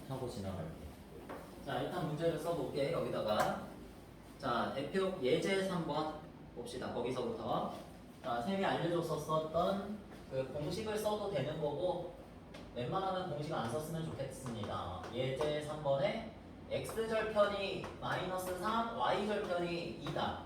하고 지나갈게. 자, 일단 문제를 써볼게. 여기다가. 자, 대표 예제 3번 봅시다. 거기서부터. 자, 쌤이 알려줬었던 그 공식을 써도 되는 거고, 웬만하면 공식 안 썼으면 좋겠습니다. 예제 3번에 x절편이 마이너스 3, y절편이 2다.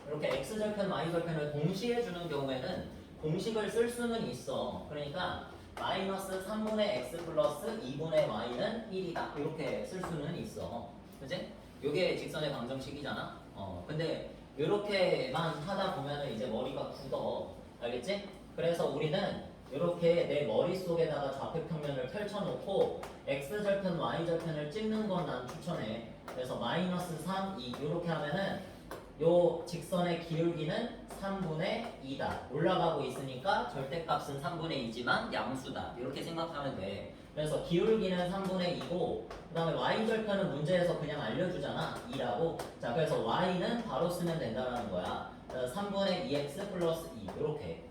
이렇게 x절편, y절편을 동시에 주는 경우에는 공식을 쓸 수는 있어. 그러니까 마이너스 3분의 x 플러스 2분의 y는 1이다. 이렇게 쓸 수는 있어. 그치? 요게 직선의 방정식이잖아. 근데 이렇게만 하다 보면은 이제 머리가 굳어. 알겠지? 그래서 우리는 이렇게 내 머릿속에다가 좌표평면을 펼쳐놓고 x절편, y절편을 찍는 건 난 추천해. 그래서 마이너스 3, 2 이렇게 하면은 요 직선의 기울기는 3분의 2다. 올라가고 있으니까 절대값은 3분의 2지만 양수다. 이렇게 생각하면 돼. 그래서 기울기는 3분의 2고 그 다음에 y절편은 문제에서 그냥 알려주잖아. 2라고. 자, 그래서 y는 바로 쓰면 된다는 거야. 3분의 2x 플러스 2 이렇게.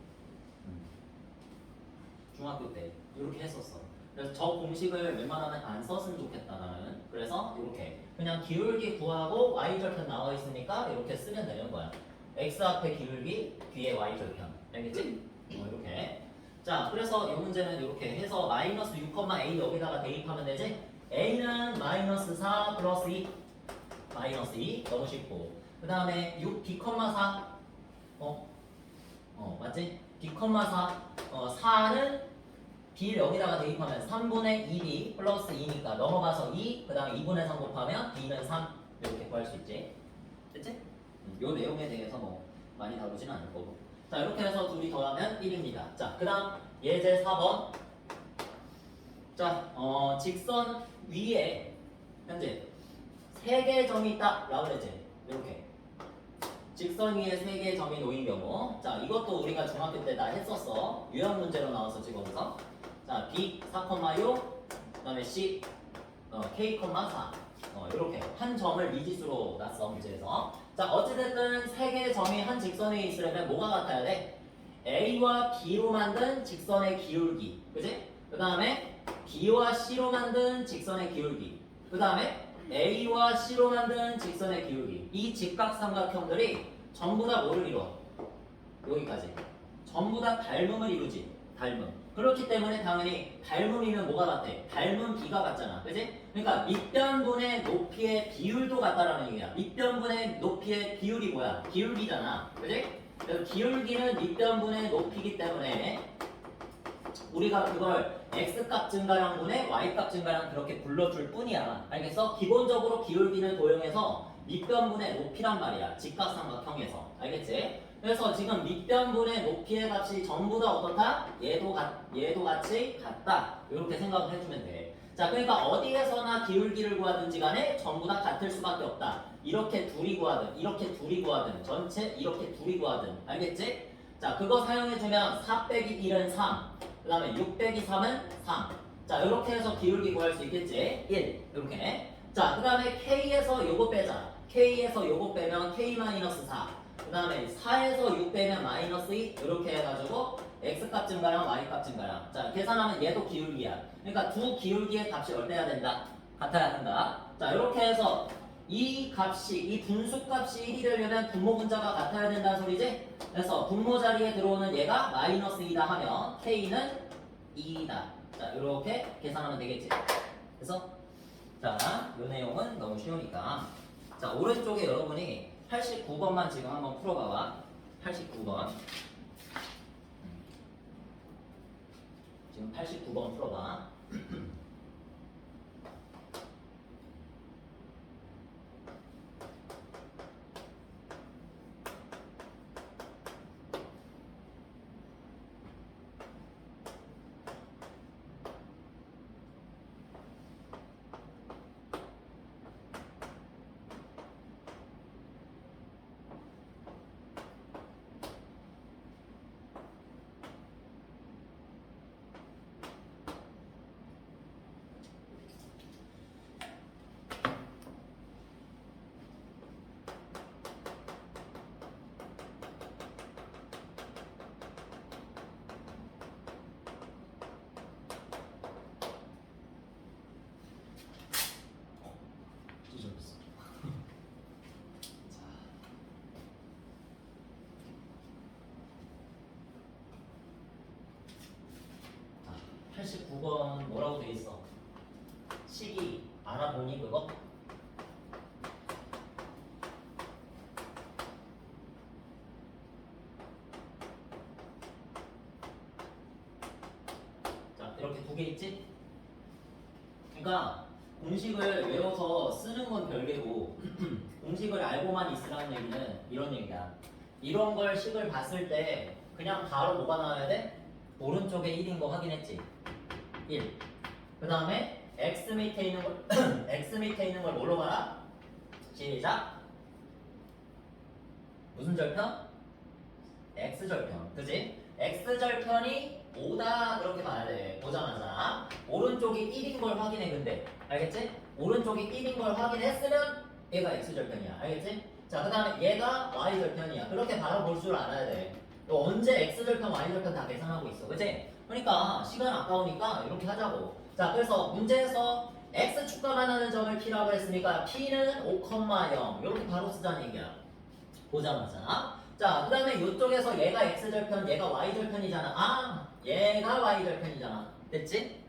중학교 때 이렇게 했었어. 그래서 저 공식을 웬만하면 안 썼으면 좋겠다 나는. 그래서 이렇게 그냥 기울기 구하고 y절편 나와 있으니까 이렇게 쓰면 되는 거야. x 앞에 기울기, 뒤에 y절편. 알겠지? 이렇게. 자, 그래서 이 문제는 이렇게 해서 마이너스 6,a 여기다가 대입하면 되지? a는 마이너스 4 플러스 2 마이너스 2 너무 쉽고 그 다음에 6b,4 맞지? b,4 4는 b를 여기다가 대입하면 3분의 2b 플러스 2니까 넘어가서 2, 그 다음에 2분의 3 곱하면 b는 3 이렇게 구할 수 있지. 됐지? 요 내용에 대해서 뭐 많이 다루지는 않을 거고. 자, 이렇게 해서 둘이 더하면 1입니다. 자, 그 다음 예제 4번. 자, 직선 위에 현재 3개의 점이 있다 라고 그랬지. 이렇게 직선 위에 3개의 점이 놓인 경우. 자, 이것도 우리가 중학교 때 다 했었어. 유형 문제로 나왔었지 거기서. 자, B 4,6 그 다음에 C K, 4 이렇게 한 점을 미지수로 놨어 문제에서. 자, 어찌됐든 3개의 점이 한 직선에 있으려면 뭐가 같아야 돼? A와 B로 만든 직선의 기울기, 그지? 그 다음에 B와 C로 만든 직선의 기울기, 그 다음에 A와 C로 만든 직선의 기울기. 이 직각삼각형들이 전부 다 뭐를 이루어? 여기까지 전부 다 닮음을 이루지. 닮음. 그렇기 때문에 당연히 닮음이면 뭐가 같아? 닮은 B가 같잖아. 그지? 그러니까 밑변분의 높이의 비율도 같다라는 얘기야. 밑변분의 높이의 비율이 뭐야? 기울기잖아. 그지? 그래서 기울기는 밑변분의 높이기 때문에 우리가 그걸 x값 증가량분의 y값 증가량 그렇게 불러줄 뿐이야. 알겠어? 기본적으로 기울기는 도형에서 밑변분의 높이란 말이야. 직각삼각형에서. 알겠지? 그래서 지금 밑변분의 높이의 값이 전부 다 어떻다? 얘도 같이 같다. 이렇게 생각을 해주면 돼. 자, 그러니까 어디에서나 기울기를 구하든지 간에 전부 다 같을 수밖에 없다. 이렇게 둘이 구하든, 이렇게 둘이 구하든, 전체 이렇게 둘이 구하든. 알겠지? 자, 그거 사용해주면 4 빼기 1은 3. 그 다음에 6 빼기 3은 3. 자, 이렇게 해서 기울기 구할 수 있겠지? 1. 이렇게. 자, 그 다음에 K에서 요거 빼자. K에서 요거 빼면 K-4. 그 다음에 4에서 6 빼면 마이너스 2. 이렇게 해가지고 X값 증가량, Y값 증가량. 자, 계산하면 얘도 기울기야. 그러니까 두 기울기의 값이 얼마야 된다? 같아야 한다. 자, 이렇게 해서 이 값이, 이 분수값이 1이 되려면 분모 분자가 같아야 된다는 소리지? 그래서 분모 자리에 들어오는 얘가 마이너스 2다 하면 K는 2다. 자, 이렇게 계산하면 되겠지. 그래서 자, 이 내용은 너무 쉬우니까. 자, 오른쪽에 여러분이 89번만 지금 한번 풀어봐봐. 89번. 지금 89번 풀어봐. 알아보니 그거? 자, 이렇게 두 개 있지? 그러니까 공식을 외워서 쓰는 건 별개고 공식을 알고만 있으라는 얘기는 이런 얘기야. 이런 걸 식을 봤을 때 그냥 바로 뭐가 나와야 돼? 오른쪽에 1인 거 확인했지? 1. 그 다음에 x 밑에 있는 걸 x 밑에 있는 걸 뭘로 봐라? 시작. 무슨 절편? x절편. 그지? x절편이 5다 그렇게 봐야 돼. 보자마자 오른쪽이 1인 걸 확인해. 근데 알겠지? 오른쪽이 1인 걸 확인했으면 얘가 x절편이야. 알겠지? 자, 그 다음에 얘가 y절편이야. 그렇게 바로 볼 줄 알아야 돼. 너 언제 x절편, y절편 다 계산하고 있어. 그치? 그러니까 시간 아까우니까 이렇게 하자고. 자, 그래서 문제에서 x축과만 하는 점을 p라고 했으니까 p는 5,0 이렇게 바로 쓰자는 얘기야. 보자마자. 자, 그 다음에 이쪽에서 얘가 x절편, 얘가 y절편이잖아. 아, 얘가 y절편이잖아. 됐지?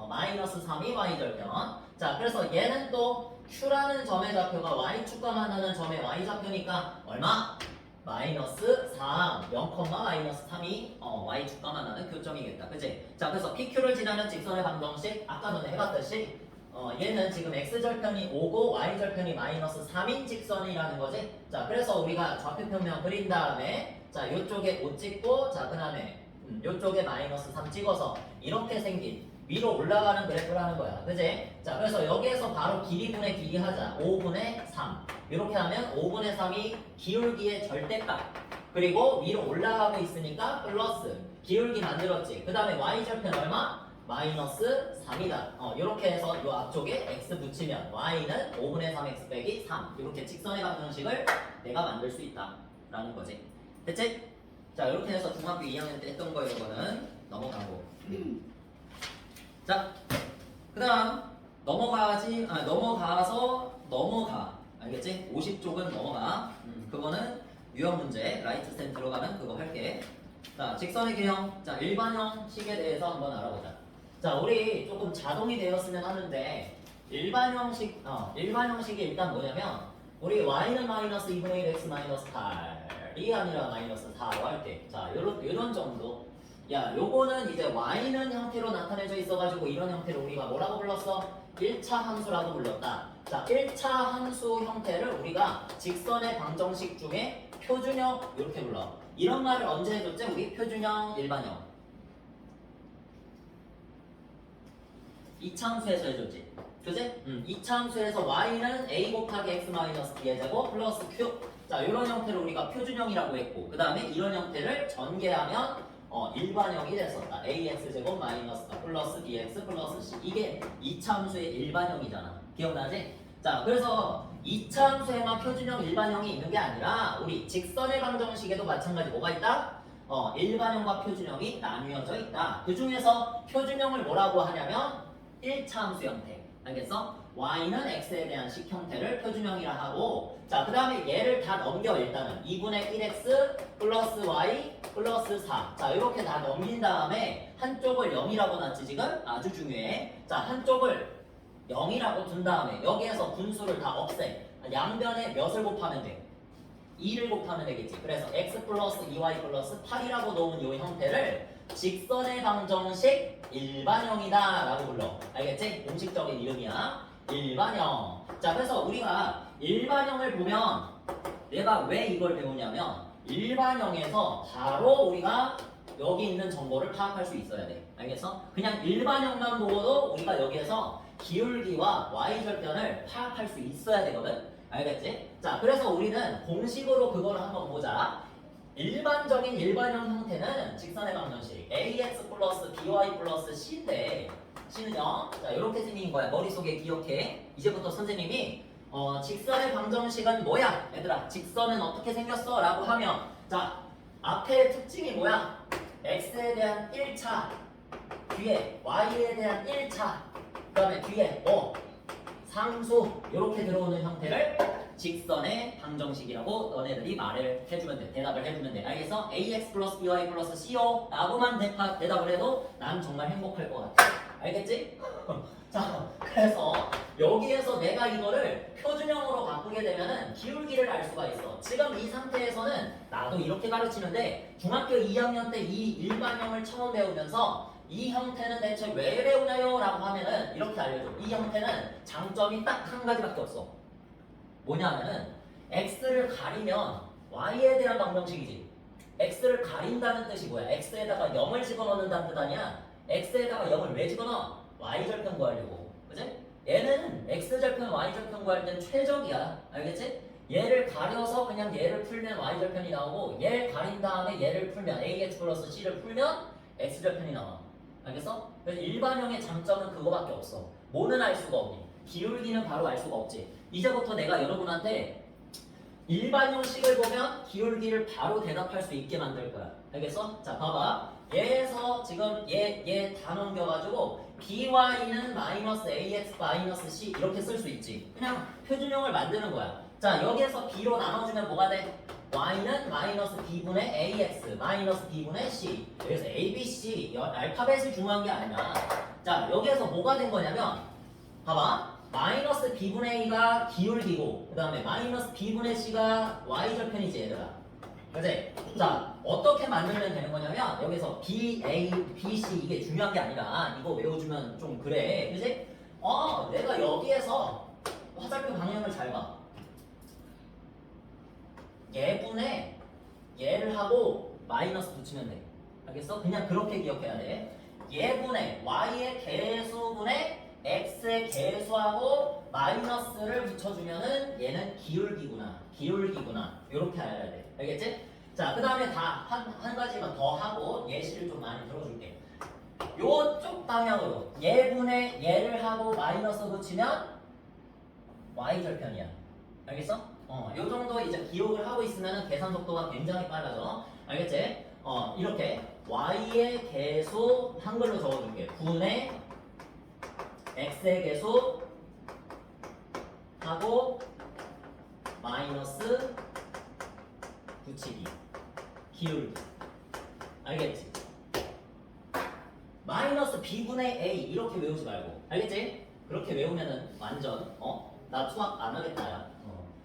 마이너스 3이 y절편. 자, 그래서 얘는 또 q라는 점의 좌표가 y축과만 하는 점의 y좌표니까 얼마? 마이너스 3, 0, 마이너스 3이 y축과만 하는 교점이겠다. 그치? 자, 그래서 PQ를 지나는 직선의 방정식 아까 전에 해봤듯이 얘는 지금 x절편이 5고 y절편이 마이너스 3인 직선이라는 거지. 자, 그래서 우리가 좌표평면 그린 다음에 자, 요쪽에 5 찍고 자, 그 다음에 요쪽에 마이너스 3 찍어서 이렇게 생긴 위로 올라가는 그래프라는 거야. 그지? 자, 그래서 여기에서 바로 길이분의 길이 하자. 5분의 3. 이렇게 하면 5분의 3이 기울기의 절대값. 그리고 위로 올라가고 있으니까 플러스. 기울기 만들었지. 그 다음에 y절편 얼마? 마이너스 3이다. 이렇게 해서 이 앞쪽에 x 붙이면 y는 5분의 3x 빼기 3. 이렇게 직선의 방정식을 내가 만들 수 있다. 라는 거지. 됐지? 자, 이렇게 해서 중학교 2학년 때 했던 거 이거는 넘어가고. 자, 그 다음 넘어가. 알겠지? 50쪽은 넘어가. 그거는 유형 문제, 라이트 스탠 들어가면 그거 할게. 자, 직선의 개형. 자, 일반형식에 대해서 한번 알아보자. 자, 우리 조금 자동이 되었으면 하는데 일반형식이 일단 뭐냐면 우리 y는 마이너스 2분의 1 x 마이너스 8이 아니라 마이너스 4로 할게. 자, 요런 정도. 야, 요거는 이제 y는 형태로 나타내져 있어가지고 이런 형태를 우리가 뭐라고 불렀어? 1차 함수라고 불렀다. 자, 1차 함수 형태를 우리가 직선의 방정식 중에 표준형 이렇게 불러. 이런 말을 언제 해줬지? 우리 표준형, 일반형. 이차함수에서 해줬지. 그지? 이차함수에서 y는 a 곱하기 x 마이너스 b의 제곱 플러스 q. 자, 이런 형태를 우리가 표준형이라고 했고 그 다음에 이런 형태를 전개하면 일반형이 됐었다. ax제곱 마이너스 플러스 bx 플러스 c. 이게 이차함수의 일반형이잖아. 기억나지? 자, 그래서 이차함수에만 표준형, 일반형이 있는 게 아니라 우리 직선의 방정식에도 마찬가지 뭐가 있다? 일반형과 표준형이 나뉘어져 있다. 그 중에서 표준형을 뭐라고 하냐면 1차 함수 형태. 알겠어? y는 x에 대한 식 형태를 표준형이라 하고 자, 그 다음에 얘를 다 넘겨. 일단은 2분의 1x 플러스 y 플러스 4. 자, 이렇게 다 넘긴 다음에 한쪽을 0이라고 놨지 지금? 아주 중요해. 자, 한쪽을 0이라고 둔 다음에 여기에서 분수를 다 없애. 양변에 몇을 곱하면 돼? 2를 곱하면 되겠지. 그래서 x 플러스 2y 플러스 8이라고 놓은 이 형태를 직선의 방정식 일반형이다 라고 불러. 알겠지? 공식적인 이름이야. 일반형. 자, 그래서 우리가 일반형을 보면 내가 왜 이걸 배우냐면 일반형에서 바로 우리가 여기 있는 정보를 파악할 수 있어야 돼. 알겠어? 그냥 일반형만 보고도 우리가 여기에서 기울기와 y절편을 파악할 수 있어야 되거든. 알겠지? 자, 그래서 우리는 공식으로 그걸 한번 보자. 일반적인 일반형 형태는 직선의 방정식 ax 플러스 by 플러스 c인데 c는요. 자, 이렇게 생긴 거야. 머릿속에 기억해. 이제부터 선생님이 직선의 방정식은 뭐야? 얘들아, 직선은 어떻게 생겼어? 라고 하면 자, 앞에 특징이 뭐야? x에 대한 1차 뒤에 y에 대한 1차 그 다음에 뒤에 상수 이렇게 들어오는 형태를 직선의 방정식이라고 너네들이 말을 해주면 돼. 대답을 해주면 돼. 알겠어? ax 플러스 by 플러스 co 라고만 대답을 해도 난 정말 행복할 것 같아. 알겠지? 자, 그래서 여기에서 내가 이거를 표준형으로 바꾸게 되면은 기울기를 알 수가 있어. 지금 이 상태에서는 나도 이렇게 가르치는데 중학교 2학년 때 이 일반형을 처음 배우면서 이 형태는 대체 왜 배우나요? 라고 하면은 이렇게 알려줘. 이 형태는 장점이 딱 한 가지밖에 없어. 뭐냐면은 x를 가리면 y에 대한 방정식이지. x를 가린다는 뜻이 뭐야? x에다가 0을 집어넣는다는 뜻 아니야? x에다가 0을 왜 집어넣어? y절편 구하려고. 그치? 얘는 x절편 y절편 구할 땐 최적이야. 알겠지? 얘를 가려서 그냥 얘를 풀면 y절편이 나오고 얘 가린 다음에 얘를 풀면 ax 플러스 c를 풀면 x절편이 나와. 알겠어? 그래서 일반형의 장점은 그거밖에 없어. 뭐는 알 수가 없니? 기울기는 바로 알 수가 없지. 이제부터 내가 여러분한테 일반형식을 보면 기울기를 바로 대답할 수 있게 만들 거야. 알겠어? 자, 봐봐. 얘에서 지금 얘 다 넘겨가지고 by는 마이너스 ax 마이너스 c 이렇게 쓸 수 있지. 그냥 표준형을 만드는 거야. 자, 여기에서 b로 나눠주면 뭐가 돼? y는 마이너스 b분의 ax 마이너스 b분의 c. 그래서 a, b, c 알파벳이 중요한 게 아니라 자, 여기에서 뭐가 된 거냐면 봐봐. 마이너스 b분의 a가 기울기고 그 다음에 마이너스 b분의 c가 y절편이지 얘들아. 그치? 자, 어떻게 만들면 되는 거냐면 여기서 b, a, b, c 이게 중요한 게 아니라 이거 외워주면 좀 그래. 그치? 내가 여기에서 화살표 방향을 잘 봐. 얘분에 얘를 하고 마이너스 붙이면 돼. 알겠어? 그냥 그렇게 기억해야 돼. 얘분에 y의 개수분에 x의 개수하고 마이너스를 붙여주면은 얘는 기울기구나. 이렇게 알아야 돼. 알겠지? 자, 그 다음에 한 가지만 더 하고 예시를 좀 많이 들어줄게. 요쪽 방향으로 얘분에 얘를 하고 마이너스 붙이면 y절편이야. 알겠어? 요 정도 이제 기억을 하고 있으면 계산 속도가 굉장히 빨라져. 알겠지? 이렇게 y의 개수 한글로 적어줄게. 분의 x의 개수 하고 마이너스 붙이기 기울기. 알겠지? 마이너스 b분의 a 이렇게 외우지 말고. 알겠지? 그렇게 외우면은 완전 나 수학 안 하겠다 야.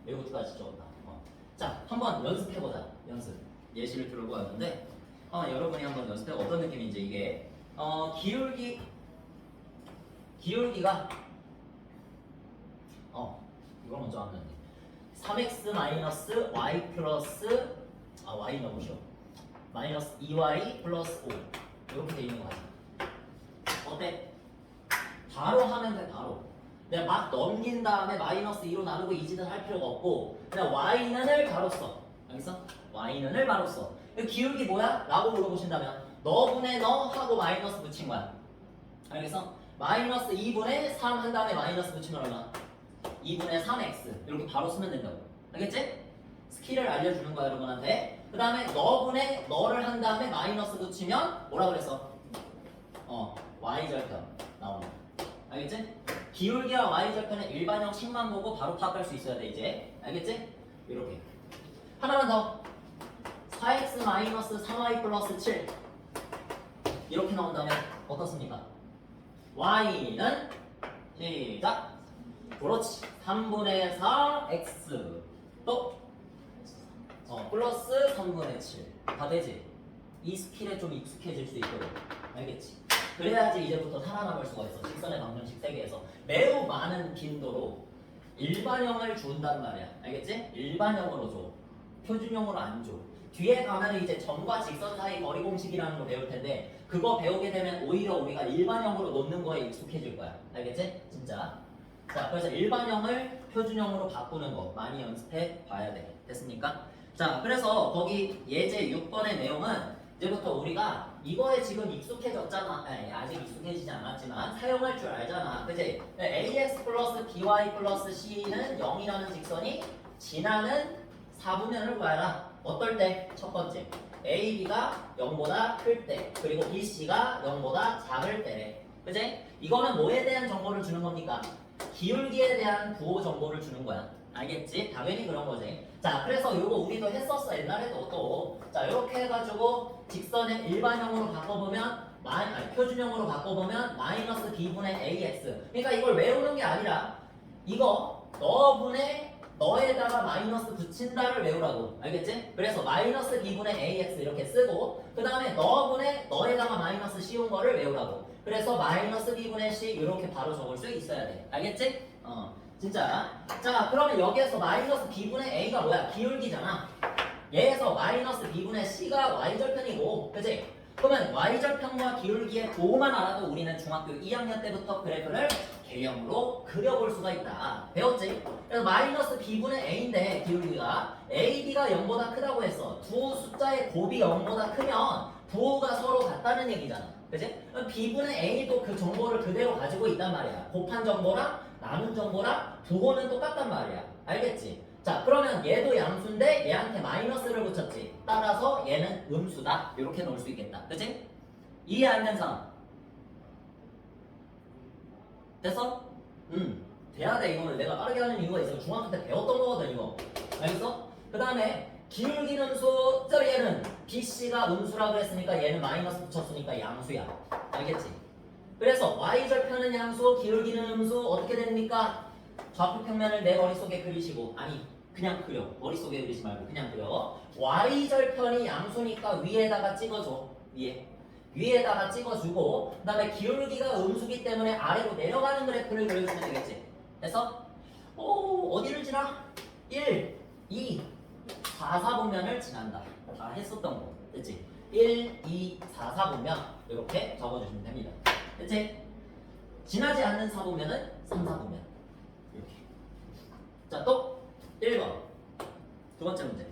외우기가 진짜 어렵다. 자, 한번 연습해보자. 연습. 예시를 들고 왔는데 여러분이 한번 연습해. 어떤 느낌인지 이게 기울기가 이걸 먼저 하면 돼. 3x 마이너스 y 플러스 y 너무 쉬워. 마이너스 2y 플러스 5 이렇게 돼 있는 거 같아. 어때? 바로 하면 돼. 바로. 내가 막 넘긴 다음에 마이너스 2로 나누고 이 짓을 할 필요가 없고 그냥 y는을 바로 써. 알겠어? y는을 바로 써. 기울기 뭐야? 라고 물어보신다면 너분의 너 하고 마이너스 붙인 거야. 알겠어? 마이너스 2분의 3 한 다음에 마이너스 붙이면 얼마? 2분의 3x 이렇게 바로 쓰면 된다고. 알겠지? 스킬을 알려주는 거야 여러분한테. 그 다음에 너분의 너를 한 다음에 마이너스 붙이면 뭐라 그랬어? y절편 나오는 거. 알겠지? 기울기와 y절편의 일반형식만 보고 바로 파악할 수 있어야 돼 이제. 알겠지? 이렇게 하나만 더. 4x 마이너스 3y 플러스 7 이렇게 나온다면 어떻습니까? y는 시작. 그렇지. 3분의 4x 또 플러스 3분의 7 다 되지? 이 스킬에 좀 익숙해질 수 있도록. 알겠지? 그래야지 이제부터 살아남을 수가 있어. 직선의 방정식 세계에서 매우 많은 빈도로 일반형을 준단 말이야. 알겠지? 일반형으로 줘. 표준형으로 안 줘. 뒤에 가면 이제 점과 직선 사이 거리 공식이라는 거 배울 텐데 그거 배우게 되면 오히려 우리가 일반형으로 놓는 거에 익숙해질 거야. 알겠지? 진짜. 자, 그래서 일반형을 표준형으로 바꾸는 거 많이 연습해 봐야 돼. 됐습니까? 자, 그래서 거기 예제 6번의 내용은 이제부터 우리가 이거에 지금 익숙해졌잖아. 아직 익숙해지지 않았지만 사용할 줄 알잖아. 그치? ax 플러스 by 플러스 c는 0이라는 직선이 지나는 4분면을 구하라. 어떨 때? 첫 번째 a, b가 0보다 클 때, 그리고 b, c가 0보다 작을 때래. 그치? 이거는 뭐에 대한 정보를 주는 겁니까? 기울기에 대한 부호 정보를 주는 거야. 알겠지? 당연히 그런 거지. 자, 그래서 요거 우리도 했었어. 옛날에도 또. 자, 이렇게 해가지고 직선의 일반형으로 바꿔보면 표준형으로 바꿔보면 마이너스 b분의 ax. 그러니까 이걸 외우는 게 아니라 이거 너에다가 마이너스 붙인다를 외우라고. 알겠지? 그래서 마이너스 b분의 ax 이렇게 쓰고 그 다음에 너에다가 마이너스 씌운 거를 외우라고. 그래서 마이너스 b분의 c 이렇게 바로 적을 수 있어야 돼. 알겠지? 진짜. 자, 그러면 여기에서 마이너스 b분의 a가 뭐야? 기울기잖아. 얘에서 마이너스 b분의 c가 y절편이고, 그치? 그러면 y절편과 기울기의 도만 알아도 우리는 중학교 2학년 때부터 그래프를 개형으로 그려볼 수가 있다. 배웠지? 그래서 마이너스 b분의 a인데 기울기가 ab가 0보다 크다고 했어. 두 숫자의 곱이 0보다 크면 부호가 서로 같다는 얘기잖아. 그치? 그럼 b분의 a도 그 정보를 그대로 가지고 있단 말이야. 곱한 정보랑 나눈 정보랑 부호는 똑같단 말이야. 알겠지? 자, 그러면 얘도 양수인데 얘한테 마이너스를 붙였지. 따라서 얘는 음수다. 이렇게 놓을 수 있겠다. 그치? 이해 안 된 사람? 됐어? 돼야 돼. 이거는 내가 빠르게 하는 이유가 있어. 중학교 때 배웠던 거거든 이거. 알겠어? 그 다음에 기울기는 음수, 얘는 BC가 음수라 그랬으니까 얘는 마이너스 붙였으니까 양수야. 알겠지? 그래서 y절편은 양수, 기울기는 음수. 어떻게 됩니까? 좌표 평면을 내 머릿속에 그리시고, 아니 그냥 그려. 머릿속에 그리지 말고 그냥 그려. y절편이 양수니까 위에다가 찍어줘. 위에다가 찍어주고, 그 다음에 기울기가 음수기 때문에 아래로 내려가는 그래프를 그려주면 되겠지. 그래서 어디를 지나? 1, 2, 4, 4분면을 지난다. 다 했었던 거. 됐지? 1, 2, 4, 4분면 이렇게 적어주시면 됩니다. 됐지? 지나지 않는 4분면은 3, 4분면. 이렇게. 자, 또 1번. 두 번째 문제.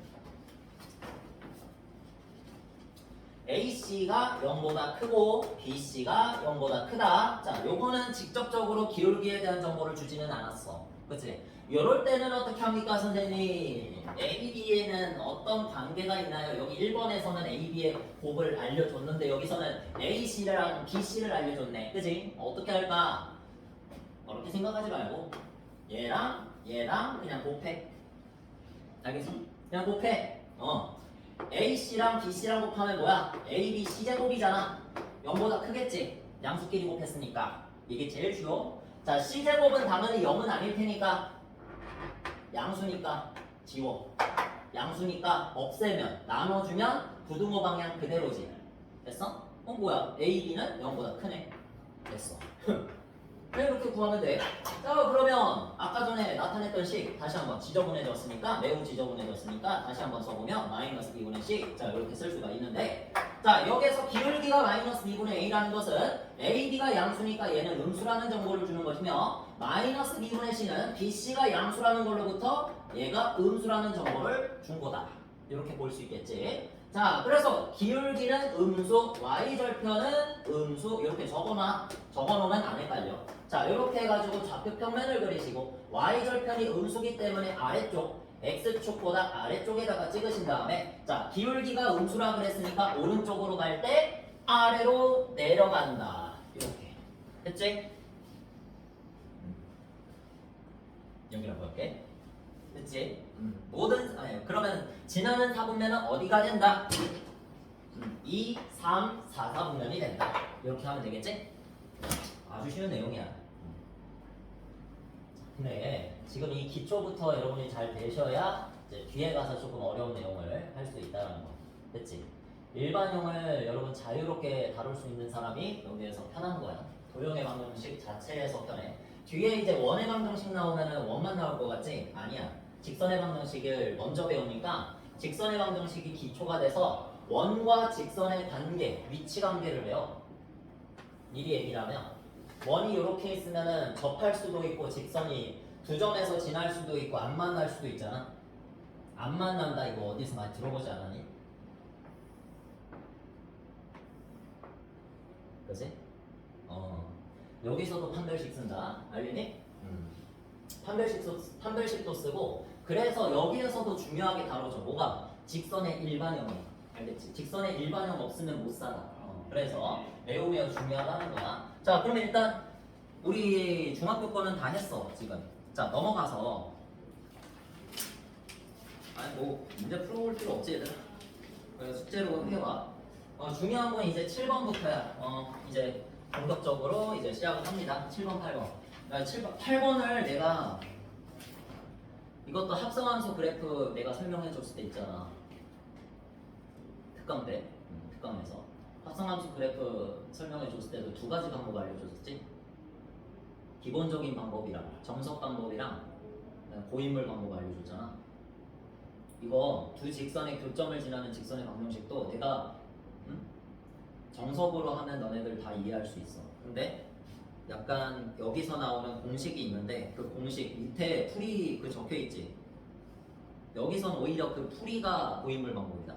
AC가 0보다 크고 BC가 0보다 크다. 자, 요거는 직접적으로 기울기에 대한 정보를 주지는 않았어. 그치? 요럴 때는 어떻게 합니까, 선생님? AB에는 어떤 관계가 있나요? 여기 1번에서는 AB의 곱을 알려줬는데 여기서는 AC랑 BC를 알려줬네. 그치? 어떻게 할까? 그렇게 생각하지 말고 얘랑 그냥 곱해. 알겠어? 그냥 곱해. AC랑 BC랑 곱하면 뭐야? AB C제곱이잖아. 0보다 크겠지? 양수끼리 곱했으니까. 이게 제일 쉬워. 자, C제곱은 당연히 0은 아닐 테니까 양수니까 지워. 양수니까 없애면, 나눠주면 부등호 방향 그대로지. 됐어? 뭐야? AB는 0보다 크네. 됐어. 왜 이렇게 구하면 돼? 자, 그러면 아까 전에 나타냈던 식 다시 한번 지저분해졌으니까, 매우 지저분해졌으니까 다시 한번 써보면 마이너스 b분의 c. 자, 이렇게 쓸 수가 있는데, 자, 여기에서 기울기가 마이너스 b분의 a라는 것은 ab가 양수니까 얘는 음수라는 정보를 주는 것이며, 마이너스 b분의 c는 bc가 양수라는 걸로부터 얘가 음수라는 정보를 준 거다. 이렇게 볼 수 있겠지. 자, 그래서 기울기는 음수, y절편은 음수. 이렇게 적어놓으면 안 헷갈려. 자, 이렇게 해가지고 좌표 평면을 그리시고 y절편이 음수기 때문에 아래쪽, x축보다 아래쪽에다가 찍으신 다음에, 자, 기울기가 음수라 그랬으니까 오른쪽으로 갈 때 아래로 내려간다. 이렇게. 됐지? 여기라고 할게. 됐지? 그러면 지나는 4분면은 어디가 된다? 2, 3, 4, 4분면이 된다. 이렇게 하면 되겠지? 아주 쉬운 내용이야. 근데 지금 이 기초부터 여러분이 잘 되셔야 이제 뒤에 가서 조금 어려운 내용을 할 수 있다는 거. 됐지? 일반형을 여러분 자유롭게 다룰 수 있는 사람이 여기에서 편한 거야. 도형의 방정식 자체에서 편해. 뒤에 이제 원의 방정식 나오면은 원만 나올 것 같지? 아니야. 직선의 방정식을 먼저 배우니까 직선의 방정식이 기초가 돼서 원과 직선의 관계, 위치 관계를 배워. 미리 얘기를 하면 원이 이렇게 있으면은 접할 수도 있고 직선이 두 점에서 지날 수도 있고 안 만날 수도 있잖아. 안 만난다 이거 어디서 많이 들어보지 않았니? 그치? 여기서도 판별식 쓴다. 알겠니? 판별식도 쓰고, 그래서 여기에서도 중요하게 다뤄져. 뭐가? 직선의 일반형이. 알겠지? 직선의 일반형 없으면 못 살아. 그래서 매우 중요하다는 거야. 자, 그러면 일단 우리 중학교 거는 다 했어 지금. 자, 넘어가서 문제 풀어볼 필요 없지 얘들아. 그래서 숙제로 해봐. 중요한 건 이제 7번부터야. 이제 본격적으로 이제 시작을 합니다. 7번, 8번. 8번을 내가 이것도 합성함수 그래프 내가 설명해 줬을 때 있잖아. 특강 때, 특강에서 합성함수 그래프 설명해 줬을 때도 두 가지 방법 알려줬었지. 기본적인 방법이랑 정석 방법이랑 고인물 방법 알려줬잖아. 이거 두 직선의 교점을 지나는 직선의 방정식도 내가 정석으로 하면 너네들 다 이해할 수 있어. 근데 약간 여기서 나오는 공식이 있는데 그 공식 밑에 풀이 그 적혀 있지. 여기선 오히려 그 풀이가 고인물 방법이다.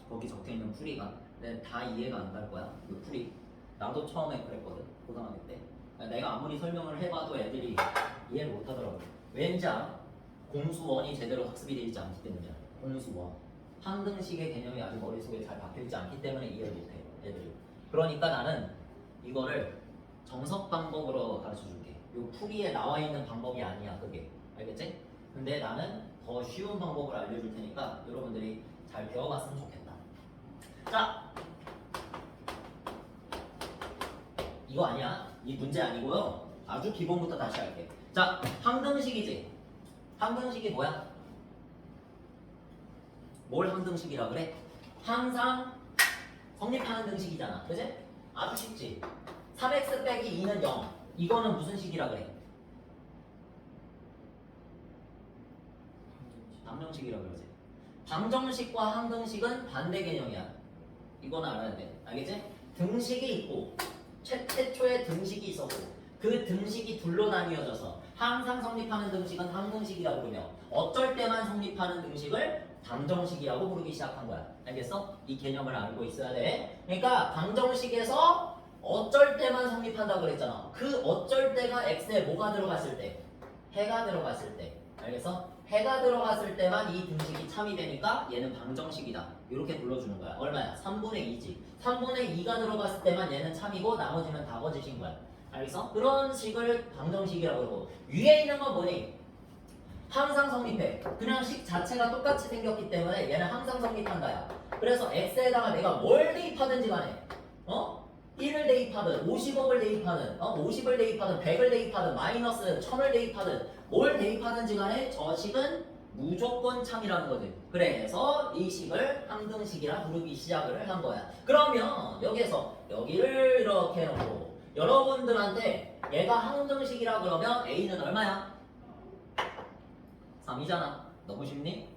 거기 적혀 있는 풀이가. 근데 다 이해가 안 갈 거야. 그 풀이. 나도 처음에 그랬거든. 고등학교 때. 내가 아무리 설명을 해봐도 애들이 이해를 못 하더라고. 왠지 알아? 공수원이 제대로 학습이 되어 있지 않기 때문이야. 공수원. 항등식의 개념이 아직 머릿속에 잘 박혀있지 않기 때문에 이해를 못해. 애들이. 그러니까 나는 이거를 정석 방법으로 가르쳐 줄게. 요 풀이에 나와 있는 방법이 아니야, 그게. 알겠지? 근데 나는 더 쉬운 방법을 알려줄 테니까 여러분들이 잘 배워봤으면 좋겠다. 자, 이거 아니야. 이 문제 아니고요. 아주 기본부터 다시 할게. 자, 항등식이지. 항등식이 뭐야? 뭘 항등식이라 그래? 항상 성립하는 등식이잖아. 그지? 아주 쉽지? 3x 빼기 2는 0. 이거는 무슨 식이라 그래? 방정식이라 그러지. 방정식과 항등식은 반대 개념이야. 이건 알아야 돼. 알겠지? 등식이 있고 최초의 등식이 있었고 그 등식이 둘로 나뉘어져서 항상 성립하는 등식은 항등식이라고 부르며 어쩔 때만 성립하는 등식을 방정식이라고 부르기 시작한 거야. 알겠어? 이 개념을 알고 있어야 돼. 그러니까 방정식에서 어쩔 때만 성립한다고 그랬잖아. 그 어쩔 때가 x에 뭐가 들어갔을 때? 해가 들어갔을 때. 알겠어? 해가 들어갔을 때만 이 등식이 참이 되니까 얘는 방정식이다. 이렇게 불러주는 거야. 얼마야? 3분의 2지. 3분의 2가 들어갔을 때만 얘는 참이고 나머지는 다 거짓인 거야. 알겠어? 그런 식을 방정식이라고 그러고 위에 있는 건 뭐니? 항상 성립해. 그냥 식 자체가 똑같이 생겼기 때문에 얘는 항상 성립한다야. 그래서 x에다가 내가 뭘 대입하든지 간에 1을 대입하든 50억을 대입하든 50을 대입하든 100을 대입하든 마이너스 1000을 대입하든 뭘 대입하든지 간에 저 식은 무조건 참이라는 거지. 그래서 이 식을 항등식이라 부르기 시작을 한 거야. 그러면 여기에서 여기를 이렇게 해놓고 여러분들한테 얘가 항등식이라 그러면 a는 얼마야? 3이잖아. 너무 쉽니?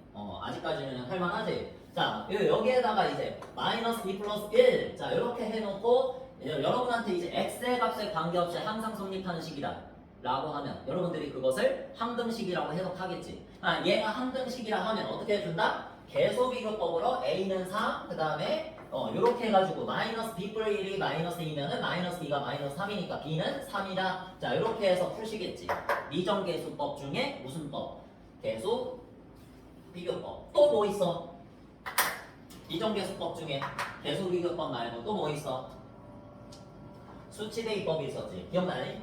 아직까지는 할만하지? 자, 여기에다가 이제 마이너스 2 플러스 1. 자, 이렇게 해놓고 여러분한테 이제 x의 값에 관계없이 항상 성립하는 식이다 라고 하면 여러분들이 그것을 항등식이라고 해석하겠지. 얘가 항등식이라 하면 어떻게 해준다? 계소비교법으로 a는 3, 그 다음에 이렇게 해가지고 마이너스 b뿔 1이 마이너스 2면은 마이너스 2가 마이너스 3이니까 b는 3이다. 자, 이렇게 해서 푸시겠지. 미정계수법 중에 무슨 법? 계수 비교법. 또 뭐 있어? 미정계수법 중에 계수 비교법 말고 또 뭐 있어? 수치대입법이 있었지. 기억나니?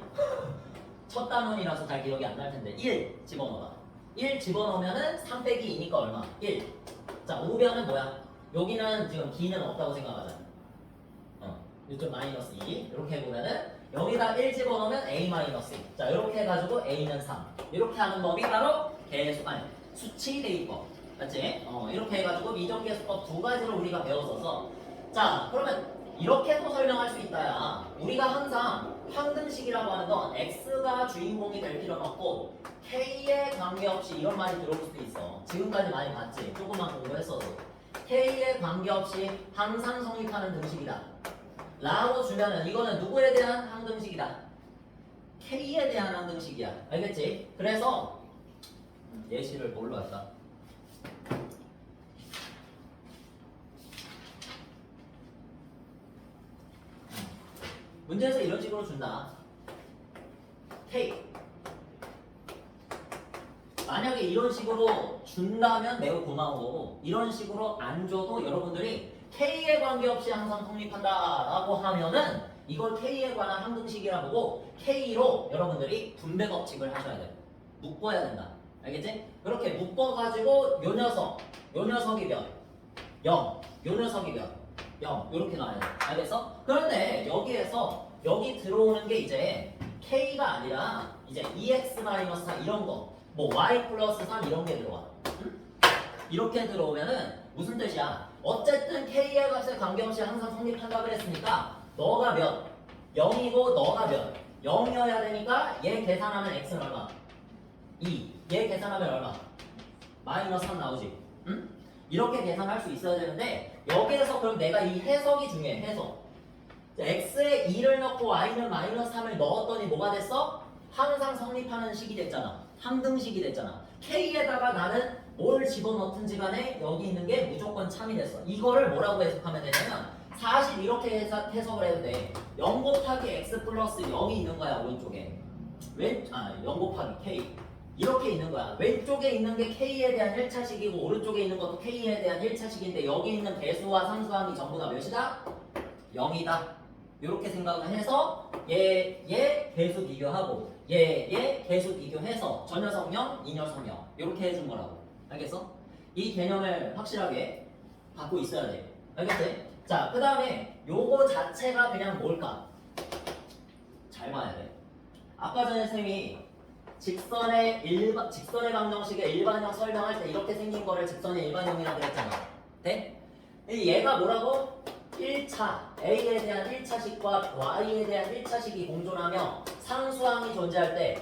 첫 단원이라서 잘 기억이 안 날 텐데 1 집어넣어봐. 1 집어넣으면은 3 빼기 2니까 얼마? 1. 자, 우변은 뭐야? 여기는 지금 B는 없다고 생각하자. 이쪽 마이너스 2 이렇게 해보면은 여기다 1 집어넣으면 A 마이너스 2. 자, 이렇게 해가지고 A는 3. 이렇게 하는 법이 바로 수치대입법. 맞지? 이렇게 해가지고 미정계수법 두 가지를 우리가 배웠어서 자, 그러면 이렇게도 설명할 수 있다야. 우리가 항상 항등식이라고 하는 건 x가 주인공이 될 필요는 없고 k에 관계없이 이런 말이 들어올 수도 있어. 지금까지 많이 봤지? 조금만 공부했어도 k에 관계없이 항상 성립하는 등식이다 라고 주면은 이거는 누구에 대한 항등식이다? k에 대한 항등식이야. 알겠지? 그래서 예시를 뭘로 할까? 문제에서 이런 식으로 준다. K. 만약에 이런 식으로 준다면 매우 고마운 거고 이런 식으로 안 줘도 여러분들이 K에 관계없이 항상 성립한다라고 하면은 이걸 K에 관한 항등식이라 보고 K로 여러분들이 분배 법칙을 하셔야 돼요. 묶어야 된다. 알겠지? 그렇게 묶어가지고 요 녀석이 몇? 0. 요 녀석이 몇? 0 이렇게 나와야 돼. 알겠어? 그런데 여기에서 여기 들어오는 게 이제 k가 아니라 이제 2x-4 이런 거, 뭐 y 플러스 3 이런 게 들어와. 응? 이렇게 들어오면은 무슨 뜻이야? 어쨌든 k의 값에 관계없이 항상 성립한다 그랬으니까 너가 몇? 0이고 너가 몇? 0이어야 되니까 얘 계산하면 x는 얼마? 2. 얘 계산하면 얼마? 마이너스 3 나오지. 응? 이렇게 계산할 수 있어야 되는데 여기에서 그럼 내가 이 해석이 중요해. 해석. x에 2를 넣고 y는 마이너스 3을 넣었더니 뭐가 됐어? 항상 성립하는 식이 됐잖아. 항등식이 됐잖아. k에다가 나는 뭘 집어넣든지 간에 여기 있는 게 무조건 참이 됐어. 이거를 뭐라고 해석하면 되냐면 사실 이렇게 해석을 해도 돼. 0 곱하기 x 플러스 0이 있는 거야 오른쪽에. 0 곱하기 k 이렇게 있는 거야. 왼쪽에 있는 게 k에 대한 1차식이고 오른쪽에 있는 것도 k에 대한 1차식인데 여기 있는 배수와 상수항이 전부 다 몇이다? 0이다. 이렇게 생각을 해서 얘 배수 비교하고 얘 배수 비교해서 저 녀석 0, 이 녀석 0 이렇게 해준 거라고. 알겠어? 이 개념을 확실하게 갖고 있어야 돼. 알겠지? 자, 그 다음에 요거 자체가 그냥 뭘까? 잘 봐야 돼. 아까 전에 쌤이 직선의 방정식의 일반형 설명할 때 이렇게 생긴 거를 직선의 일반형이라고 그랬잖아. 네? 얘가 뭐라고? 1차, A에 대한 1차식과 Y에 대한 1차식이 공존하며 상수항이 존재할 때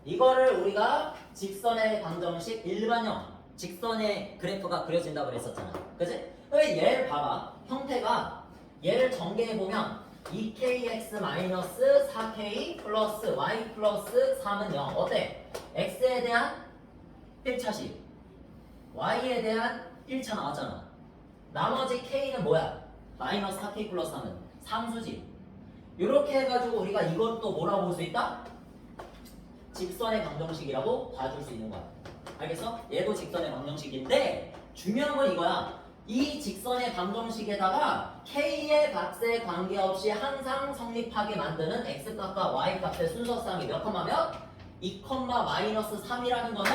이거를 우리가 직선의 방정식 일반형, 직선의 그래프가 그려진다고 그랬었잖아. 그치? 얘를 봐봐. 형태가 얘를 전개해보면 2kx-4k 플러스 y 플러스 3은 0. 어때? x에 대한 1차식, y에 대한 1차 나왔잖아. 나머지 k는 뭐야? 마이너스 4k 플러스 3은 상수지. 이렇게 해가지고 우리가 이것도 뭐라고 볼 수 있다? 직선의 방정식이라고 봐줄 수 있는 거야. 알겠어? 얘도 직선의 방정식인데 중요한 건 이거야. 이 직선의 방정식에다가 k의 값에 관계없이 항상 성립하게 만드는 x값과 y값의 순서쌍이 몇 컴마면? 2, 마이너스 3이라는 거는